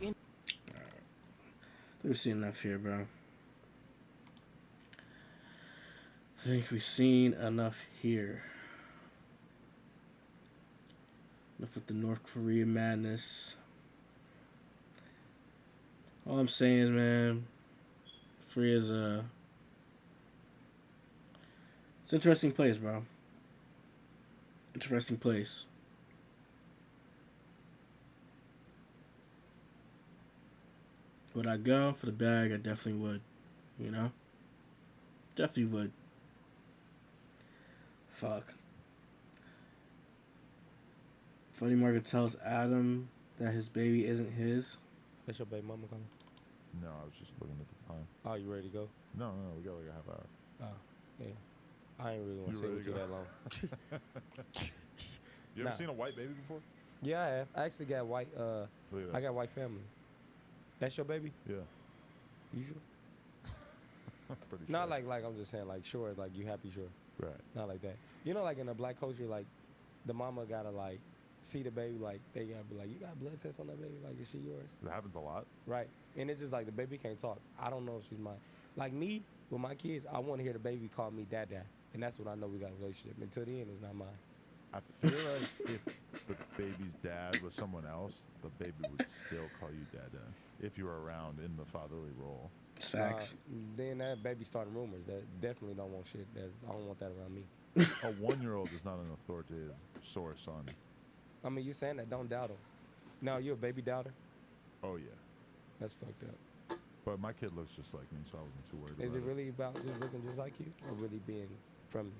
We've seen enough here, bro. I think we've seen enough here. Enough with the North Korea madness. All I'm saying is, man, Korea's it's an interesting place, bro. Interesting place. Would I go for the bag? I definitely would. You know? Definitely would. Fuck. Funny Market tells Adam that his baby isn't his.
That's your baby mama coming?
No, I was just looking at the time.
Oh, you ready to go?
No, we got like a half hour.
Oh, yeah. I ain't really want to
You
sit
ready
with
to
you
go?
that long.
You ever
Nah.
seen a white baby before?
Yeah, I have. I actually got white.
Look at
I
that.
got white family. That's your baby?
Yeah.
You sure?
Pretty
Not
sure.
like I'm just saying like sure, like you happy sure.
Right.
Not like that. You know, like in a black culture, like the mama gotta like see the baby, like they gotta be like, you got a blood test on that baby, like is she yours?
That happens a lot.
Right. And it's just like the baby can't talk. I don't know if she's mine. Like me with my kids, I want to hear the baby call me dad, and that's when I know we got a relationship. Until the end, it's not mine.
I feel like if the baby's dad was someone else, the baby would still call you dada if you were around in the fatherly role.
It's facts.
Then that baby starting rumors that definitely don't want shit. I don't want that around me.
A 1-year-old is not an authoritative source on.
I mean, you saying that? Don't doubt him. Now you a baby doubter?
Oh yeah.
That's fucked up.
But my kid looks just like me, so I wasn't too worried
Is
about
it really about just looking just like you, or really being from you?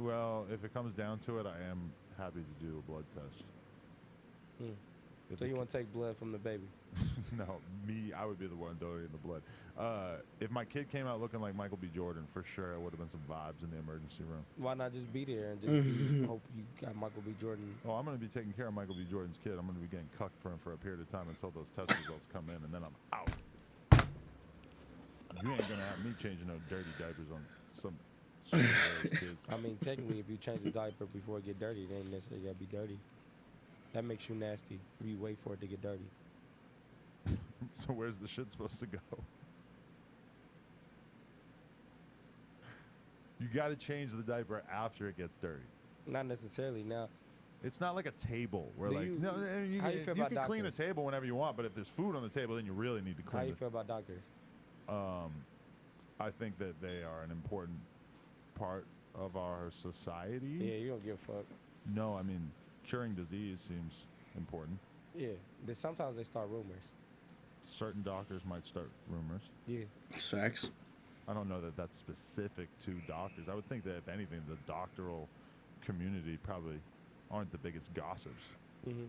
Well, if it comes down to it, I am happy to do a blood test. If
So
the
you
ki-
want to take blood from the baby?
No, I would be the one donating the blood. If my kid came out looking like Michael B. Jordan, for sure, it would have been some vibes in the emergency room.
Why not just be there and just be, hope you got Michael B. Jordan?
Oh, I'm going to be taking care of Michael B. Jordan's kid. I'm going to be getting cucked for him for a period of time until those test results come in, and then I'm out. You ain't going to have me changing no dirty diapers on some sweet-ass kids.
I mean, technically, if you change the diaper before it get dirty, it ain't necessarily gotta be dirty. That makes you nasty if you wait for it to get dirty.
So where's the shit supposed to go? You got to change the diaper after it gets dirty.
Not necessarily. Now,
it's not like a table where
Do
like
you-
no, you
how
can,
you feel
you
about
can clean a
doctors?
table whenever you want, but if there's food on the table, then you really need to
how
clean
you
it.
feel about doctors?
I think that they are an important part of our society.
Yeah, you don't give a fuck.
No, I mean curing disease seems important.
Yeah, sometimes they start rumors.
Certain doctors might start rumors.
Yeah.
Facts.
I don't know that that's specific to doctors. I would think that if anything, the doctoral community probably aren't the biggest gossips.
Mm-hmm.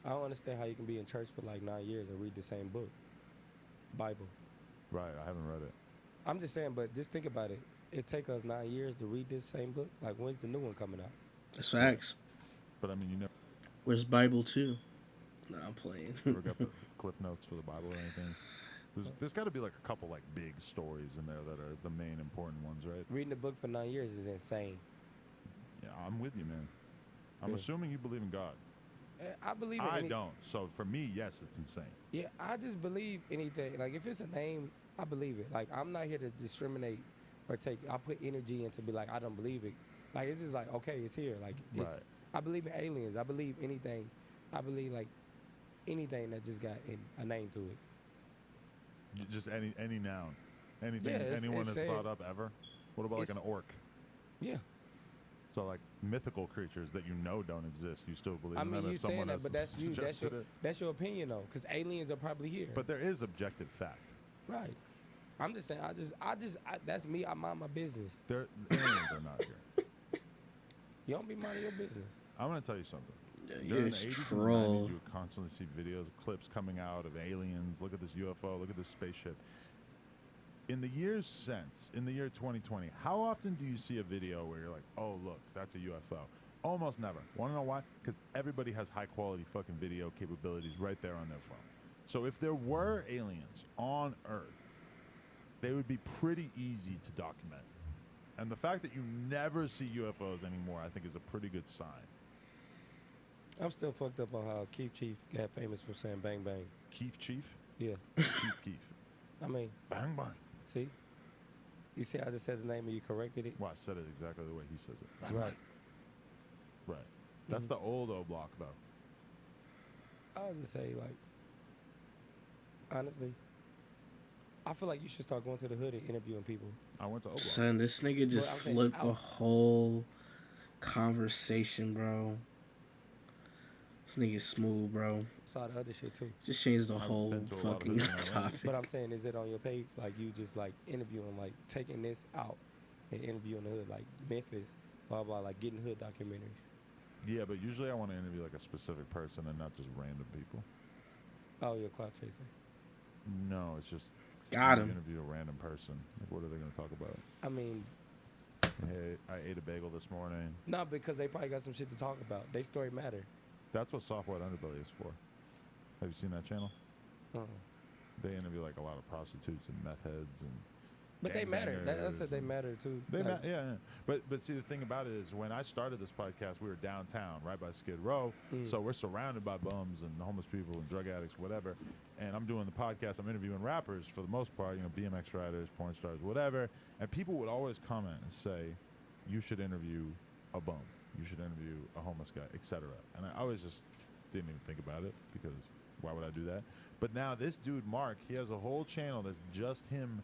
I don't understand how you can be in church for like 9 years and read the same book, Bible.
Right, I haven't read it.
I'm just saying, but just think about it. It take us 9 years to read this same book. Like, when's the new one coming out?
That's facts.
But I mean, you never.
Where's Bible 2? Nah, I'm playing.
Ever got the cliff notes for the Bible or anything? There's got to be like a couple like big stories in there that are the main important ones, right?
Reading the book for 9 years is insane.
Yeah, I'm with you, man. I'm
Yeah.
assuming you believe in God.
I believe in
I
any-
don't. So for me, yes, it's insane.
Yeah, I just believe anything. Like, if it's a name, I believe it. Like, I'm not here to discriminate or I put energy into be like, I don't believe it. Like, it's just like, okay, it's here. Like, it's,
Right.
I believe in aliens. I believe anything. I believe, like, anything that just got a name to it.
Just any noun, anything
Yeah,
anyone
it's
has
sad.
thought up ever. What about like an orc?
Yeah.
So like mythical creatures that you know don't exist, you still believe
I
in
mean,
them
you
if someone
saying that,
has
but that's you.
suggested it.
That's your opinion, though, because aliens are probably here.
But there is objective fact.
Right. I'm just saying. That's me. I mind my business.
Aliens are not here.
You don't be minding your business.
I'm gonna tell you something.
Yeah,
During
you're
the
a
80s and the
troll.
90s, you would constantly see videos, clips coming out of aliens. Look at this UFO. Look at this spaceship. In the years since, in the year 2020, how often do you see a video where you're like, oh, look, that's a UFO? Almost never. Want to know why? Because everybody has high-quality fucking video capabilities right there on their phone. So if there were aliens on Earth, they would be pretty easy to document. And the fact that you never see UFOs anymore, I think, is a pretty good sign.
I'm still fucked up on how Keith Chief got famous for saying bang bang.
Keith Chief?
Yeah.
Keith.
I mean,
Bang bang.
see? You see, I just said the name and you corrected it?
Well, I said it exactly the way he says it.
Right.
Right. That's
Mhm.
the old O Block, though.
I would just say, like, honestly, I feel like you should start going to the hood and interviewing people.
I went to O Block.
Son, this nigga just
I'm saying
flipped
out.
the whole conversation, bro. This nigga's smooth, bro.
Saw the other shit too.
Just changed the
I've
whole
been to a lot of
fucking
hoods in Atlanta.
topic.
But I'm saying, is it on your page? Like, you just, like, interviewing, like, taking this out and interviewing the hood, like, Memphis, blah, blah, like, getting hood documentaries.
Yeah, but usually I want to interview like a specific person and not just random people.
Oh, you're a clout chaser.
No, it's just
Got
you
him.
interview a random person. Like, what are they going to talk about?
I mean,
Hey, I ate a bagel this morning.
not because they probably got some shit to talk about. They story matter.
That's what Soft White Underbelly is for. Have you seen that channel? They interview like a lot of prostitutes and meth heads and.
But they matter. That's
gangbangers
what they
and-
matter too.
They
Like,
yeah. But see, the thing about it is, when I started this podcast, we were downtown, right by Skid Row. So we're surrounded by bums and homeless people and drug addicts, whatever. And I'm doing the podcast. I'm interviewing rappers for the most part, BMX riders, porn stars, whatever. And people would always comment and say, "You should interview a bum. You should interview a homeless guy, etc." And I always just didn't even think about it, because why would I do that? But now this dude Mark, he has a whole channel that's just him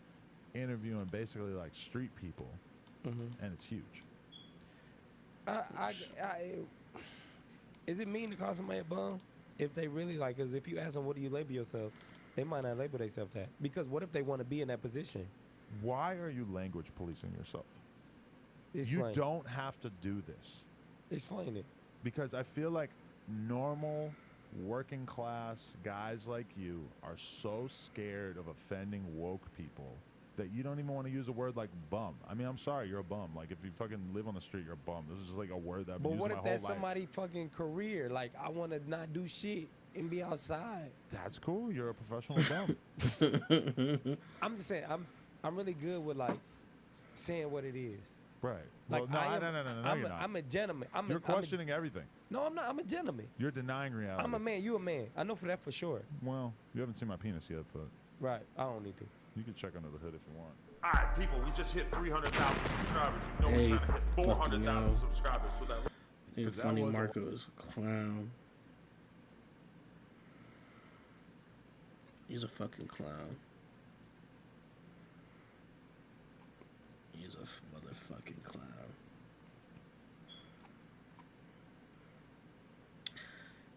interviewing basically like street people, and it's huge.
Is it mean to call somebody a bum if they really like? Because if you ask them, what do you label yourself, they might not label themselves that. Because what if they want to be in that position?
Why are you language policing yourself? You
Explain.
don't have to do this.
Explain it.
Because I feel like normal working class guys like you are so scared of offending woke people that you don't even want to use a word like bum. I mean, I'm sorry, you're a bum. Like, if you fucking live on the street, you're a bum. This is just like a word that I've
But
been
what
using
if
my whole
that's
life.
somebody's fucking career? Like, I want to not do shit and be outside.
That's cool. You're a professional bum.
I'm just saying, I'm really good with like saying what it is.
Right.
Like,
Well,
I am,
no, you're not.
I'm a gentleman.
You're questioning everything.
No, I'm not. I'm a gentleman.
You're denying reality.
I'm a man. You a man. I know for that for sure.
Well, you haven't seen my penis yet, but
Right. I don't need to.
you can check under the hood if you want.
All right, people, we just hit 300,000 subscribers. You know
Hey,
we're trying to hit
fucking
400,000
yo.
subscribers. So that
Nigga,
'Cause that
funny
was a-
Marco is a clown. He's a fucking clown. He's a motherfucking clown.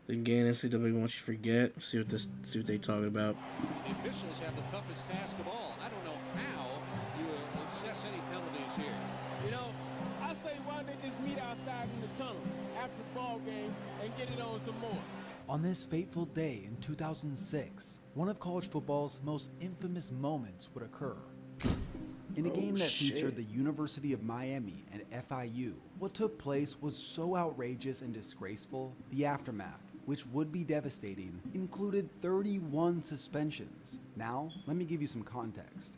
Again, NCAA wants you to forget. See what they talking about.
The officials have the toughest task of all. I don't know how you assess any penalties here.
You know, I say why don't they just meet outside in the tunnel after the ball game and get it on some more.
On this fateful day in 2006, one of college football's most infamous moments would occur. In a game that featured the University of Miami and FIU, what took place was so outrageous and disgraceful, the aftermath, which would be devastating, included 31 suspensions. Now, let me give you some context.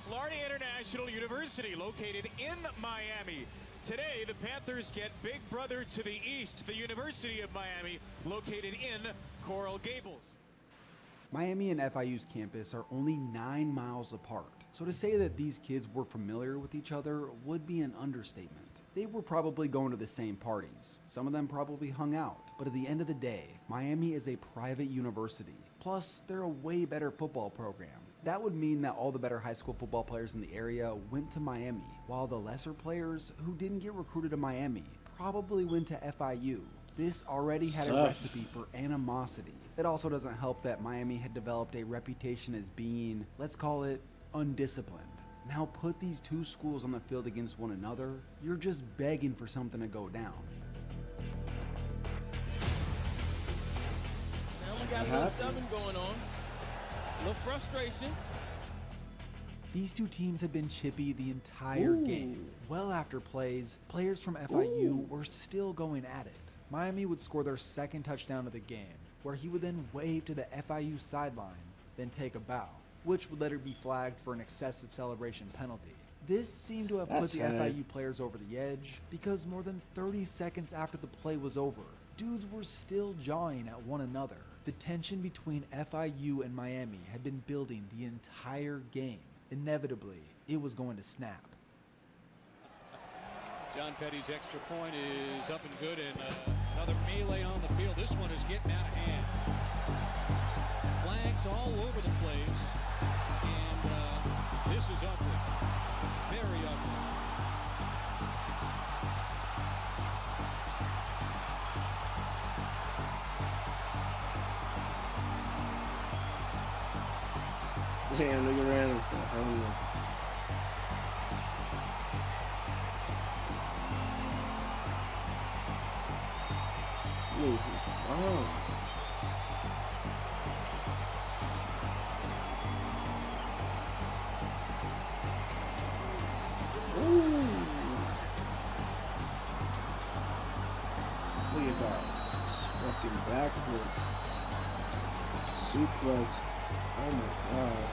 Florida International University, located in Miami. Today, the Panthers get big brother to the east, the University of Miami, located in Coral Gables.
Miami and FIU's campus are only 9 miles apart, so to say that these kids were familiar with each other would be an understatement. They were probably going to the same parties. Some of them probably hung out. But at the end of the day, Miami is a private university. Plus, they're a way better football program. That would mean that all the better high school football players in the area went to Miami, while the lesser players who didn't get recruited to Miami probably went to FIU. This already had a recipe for animosity. It also doesn't help that Miami had developed a reputation as being, let's call it, undisciplined. Now put these two schools on the field against one another, you're just begging for something to go down.
Now we got a little 7 going on. A little frustration.
These two teams have been chippy the entire game. Well after plays, players from FIU were still going at it. Miami would score their second touchdown of the game, where he would then wave to the FIU sideline, then take a bow, which would later be flagged for an excessive celebration penalty. This seemed to have put the FIU players over the edge, because more than 30 seconds after the play was over, dudes were still jawing at one another. The tension between FIU and Miami had been building the entire game. Inevitably, it was going to snap.
John Petty's extra point is up and good, and another melee on the field. This one is getting out of hand. Flags all over the place, and this is ugly. Very ugly.
Damn, nigga ran. What is this wrong? Look at that. This fucking backflip. Suplexed. Oh my god.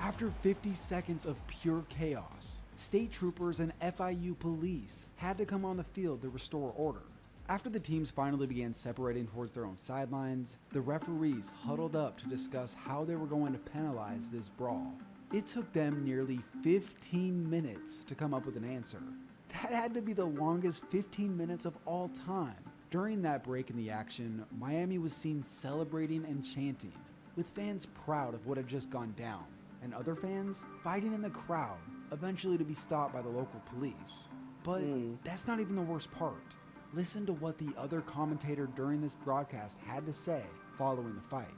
After 50 seconds of pure chaos, state troopers and FIU police had to come on the field to restore order. After the teams finally began separating towards their own sidelines, the referees huddled up to discuss how they were going to penalize this brawl. It took them nearly 15 minutes to come up with an answer. That had to be the longest 15 minutes of all time. During that break in the action, Miami was seen celebrating and chanting, with fans proud of what had just gone down, and other fans fighting in the crowd, eventually to be stopped by the local police. But that's not even the worst part. Listen to what the other commentator during this broadcast had to say following the fight.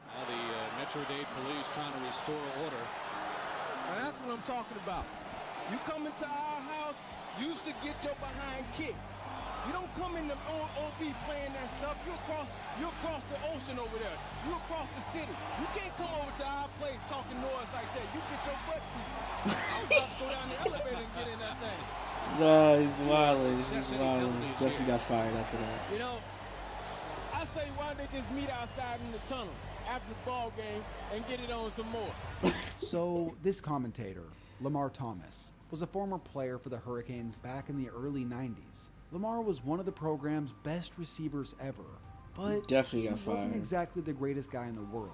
Now the Metro-Dade police trying to restore order.
Now that's what I'm talking about. You come into our house, you should get your behind kicked. You don't come in the OB playing that stuff. You across the ocean over there. You across the city. You can't come over to our place talking noise like that. You get your butt beat. I'm about to go down the elevator and get in that thing.
Nah, he's wildin'. He's wildin'. Definitely got fired after that.
You know, I say why don't they just meet outside in the tunnel after the ball game and get it on some more.
So this commentator, Lamar Thomas, was a former player for the Hurricanes back in the early 90s. Lamar was one of the program's best receivers ever, but
definitely got
he wasn't
fired.
exactly the greatest guy in the world.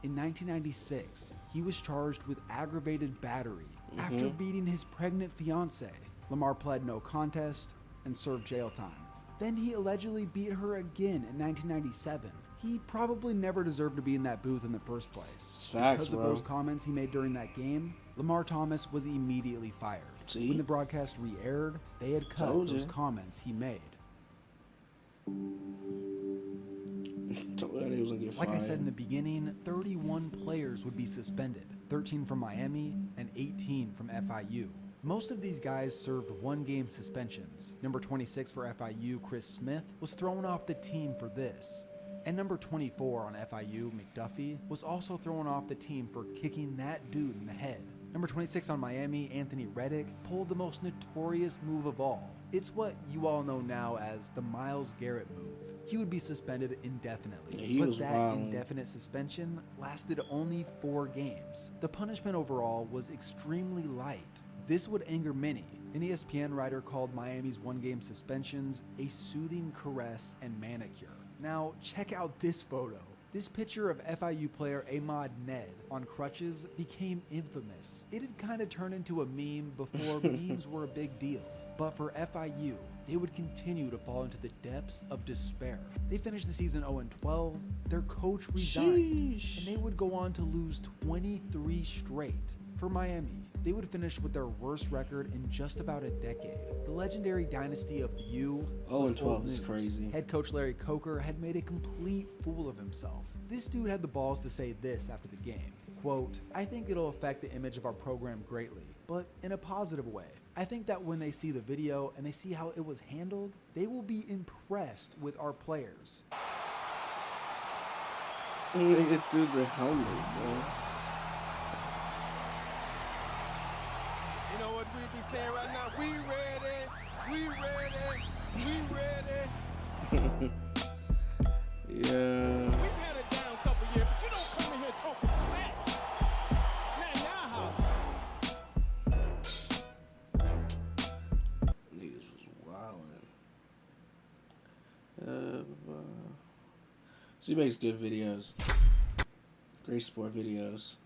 In 1996, he was charged with aggravated battery after beating his pregnant fiancée. Lamar pled no contest and served jail time. Then he allegedly beat her again in 1997. He probably never deserved to be in that booth in the first place.
Facts,
because of
bro.
those comments he made during that game, Lamar Thomas was immediately fired.
See?
When the broadcast re-aired, they had cut
Told
those
ya.
comments he made.
Told that he was gonna get
Like I
fired.
said in the beginning, 31 players would be suspended, 13 from Miami and 18 from FIU. Most of these guys served one-game suspensions. Number 26 for FIU, Chris Smith, was thrown off the team for this. And number 24 on FIU, McDuffie, was also thrown off the team for kicking that dude in the head. Number 26 on Miami, Anthony Reddick, pulled the most notorious move of all. It's what you all know now as the Myles Garrett move. He would be suspended indefinitely,
Yeah, he
but
was
that
wildin'.
indefinite suspension lasted only 4 games. The punishment overall was extremely light. This would anger many. An ESPN writer called Miami's one-game suspensions a soothing caress and manicure. Now, check out this photo. This picture of FIU player Ahmad Ned on crutches became infamous. It had kind of turned into a meme before memes were a big deal. But for FIU, they would continue to fall into the depths of despair. They finished the season 0-12, their coach resigned, and they would go on to lose 23 straight. For Miami, they would finish with their worst record in just about a decade. The legendary dynasty of the U was
0-12
old
is
news.
crazy.
Head coach Larry Coker had made a complete fool of himself. This dude had the balls to say this after the game, quote, "I think it'll affect the image of our program greatly, but in a positive way. I think that when they see the video and they see how it was handled, they will be impressed with our players."
Nigga threw the helmet, bro.
You know what we be saying right now? We ready. We ready. We ready.
Yeah.
We've had it down a couple years, but you don't come in here talking smack. Now,
Niggas was wildin'. So he makes good videos. Great sport videos.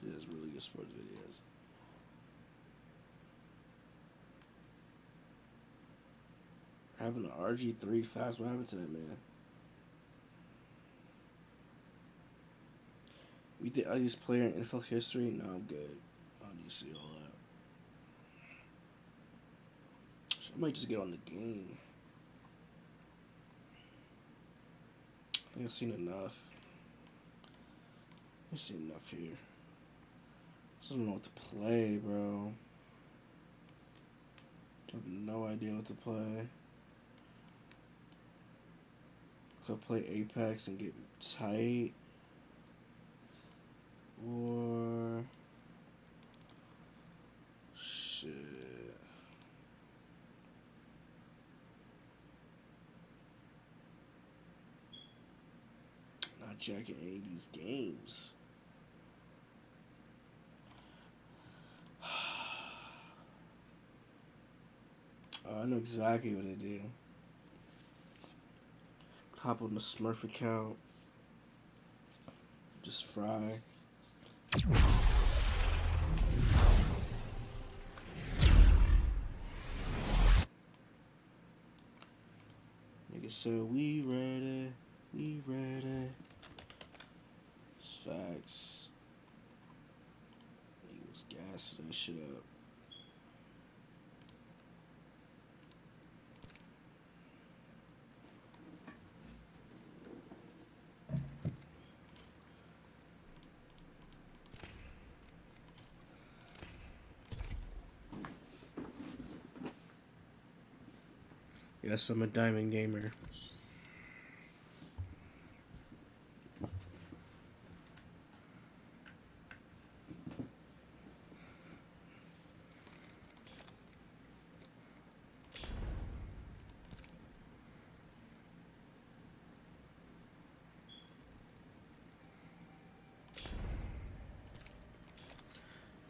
She has really good sports videos. Happened to RG3 fast. What happened to that man? We did earliest player in NFL history. No, I'm good. I don't need to see all that. I might just get on the game. I think I've seen enough. I've seen enough here. I don't know what to play, bro. I have no idea what to play. Could play Apex and get tight. Or shit. Not jacking any of these games. I know exactly what I do. Hop on the Smurf account. Just fry. Nigga said we ready. We ready. It's facts. He was gassing that shit up. Yes, I'm a diamond gamer.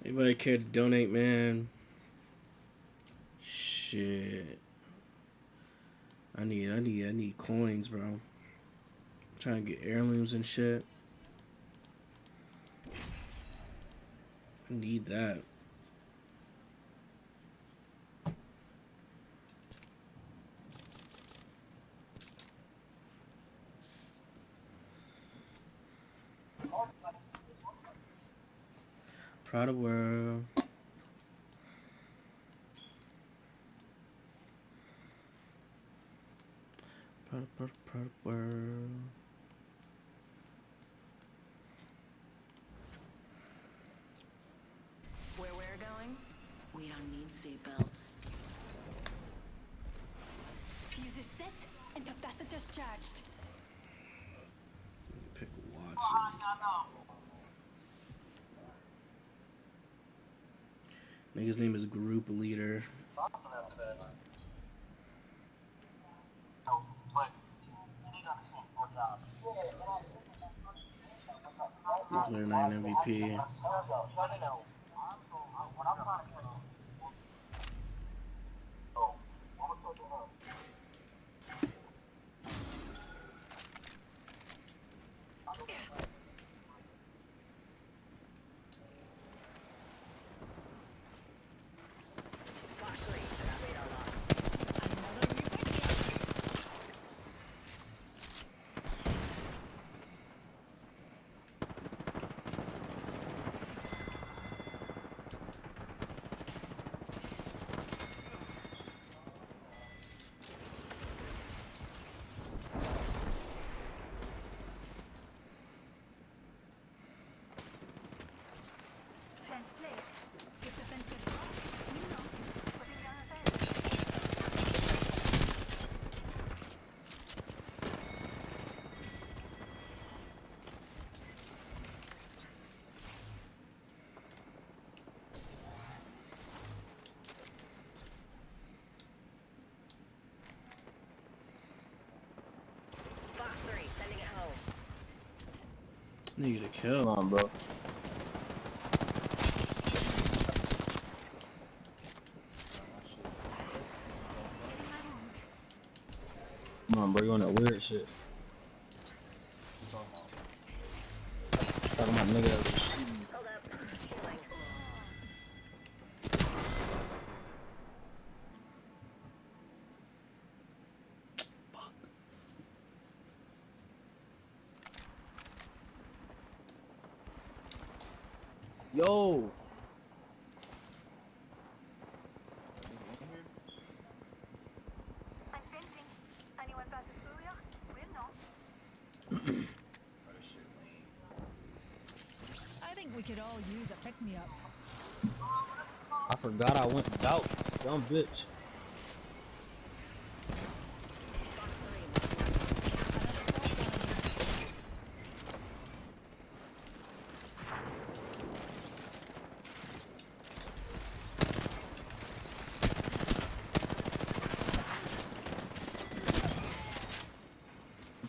Anybody care to donate, man? Shit. I need coins, bro. I'm trying to get heirlooms and shit. I need that. Proud of world. Proud of world.
Where we're going, we don't need seatbelts. Fuse is set and capacitors charged.
Pick Watson. Nigga's name is Group Leader. Player 9 MVP.
Fence placed. If the fence gets crossed, you know, put it down a fence. Fox 3, sending it home.
Nigga to kill.
Come on, bro. Come on, bro. You on that weird shit. Talking about nigga that was shooting. Yo.
I'm fencing. Anyone passes through here? We'll know. I think we could all use a pick-me-up.
I forgot I went without. Dumb bitch.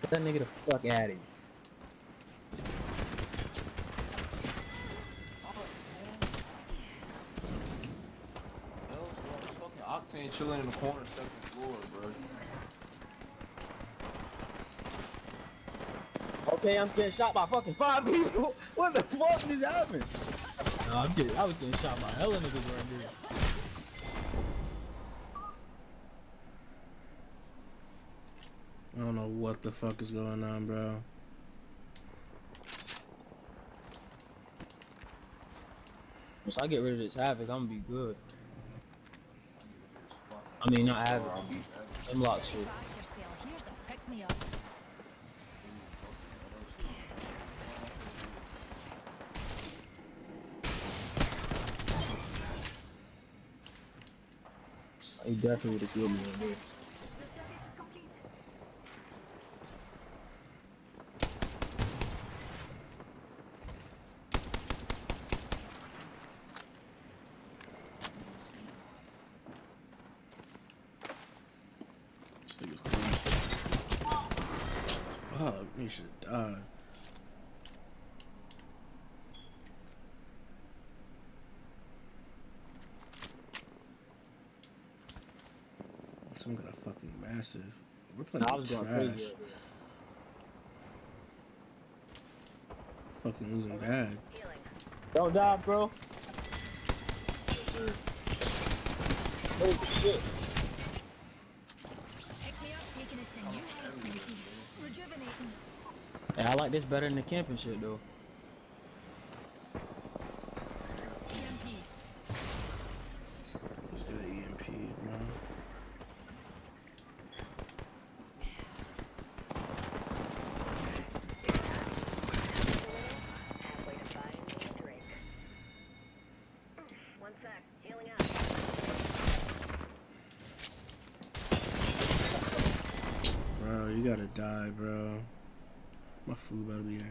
Get that nigga the fuck out of here. Octane chilling in the corner, second floor, bro. Okay, I'm getting shot by fucking 5 people. What the fuck is happening? No, I was getting shot by hella niggas right there.
I don't know what the fuck is going on, bro.
Once I get rid of this havoc, I'm gonna be good. I mean, not havoc. Unlock shit.
Here's a pick-me-up.
He definitely would have killed me in there.
This nigga's crazy. Fuck, he should have died. Some got a fucking massive. We're playing
Nah, I was going
trash.
crazy.
Fucking losing bad.
Don't die, bro. Yes, sir. Holy shit.
Pick-me-up taking us to new heights, matey. Rejuvenating.
Hey, I like this better than the camping shit, though.
gotta die, bro. My food about to be here.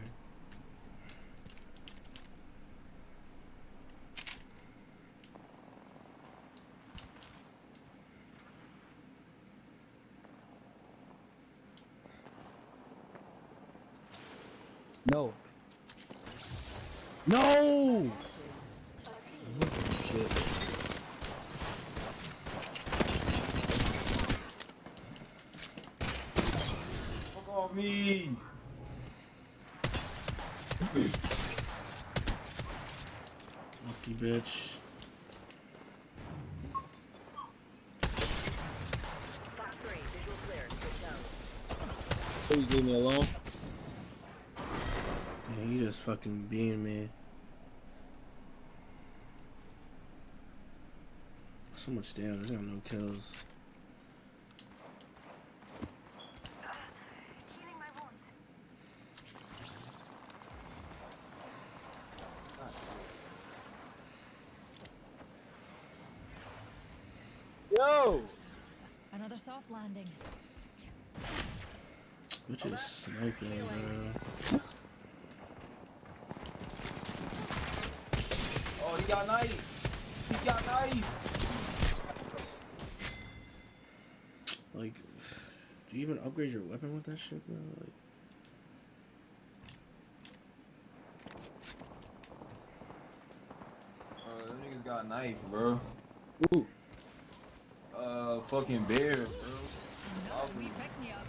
No. No! Shit. Fuck off me!
Lucky bitch.
Please leave me alone.
Damn, you just fucking being me. So much damage. I got no kills.
Yo!
Another soft landing.
Which is sniping, bro.
Oh, he got knife. He got knife.
Like, do you even upgrade your weapon with that shit, bro? Like,
Them niggas got knife, bro. Ooh. Fucking bear, bro.
We pick me up.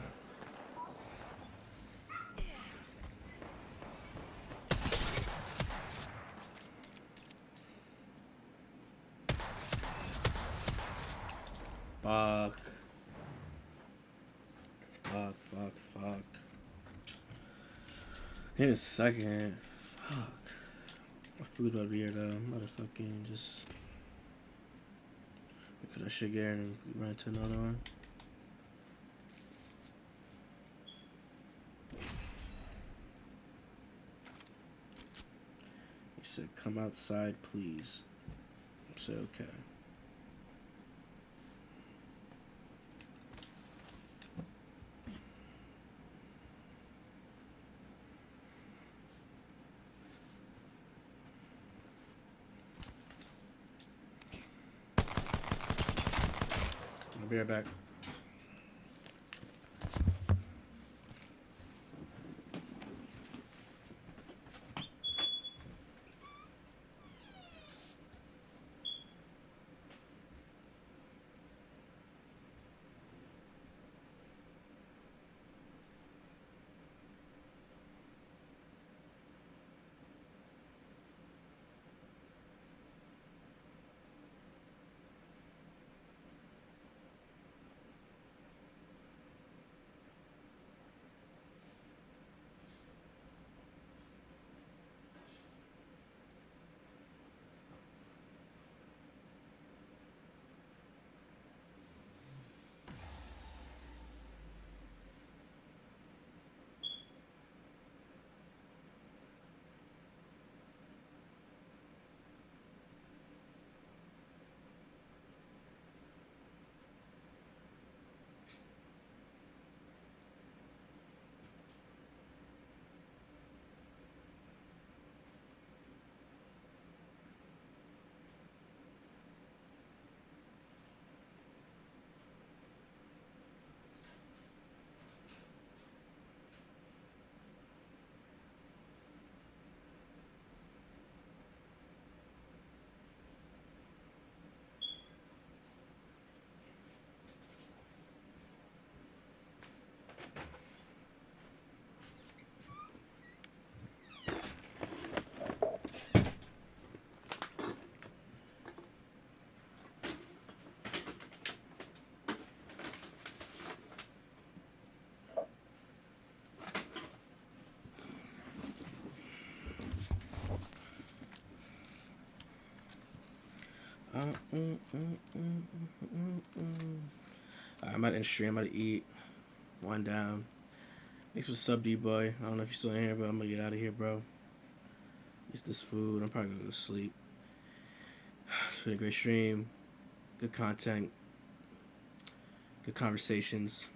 fuck. Fuck. In a second. Fuck. My food about to be here, though. I'm about to fucking just wait for that shit get here and run to another one. He said, come outside, please. I said, okay. I'll be right back. I'm at in stream. I'm about to eat. Wind down. Thanks for the sub, D-boy. I don't know if you're still in here, but I'm gonna get out of here, bro. Eat this food. I'm probably gonna go to sleep. It's been a great stream. Good content. Good conversations.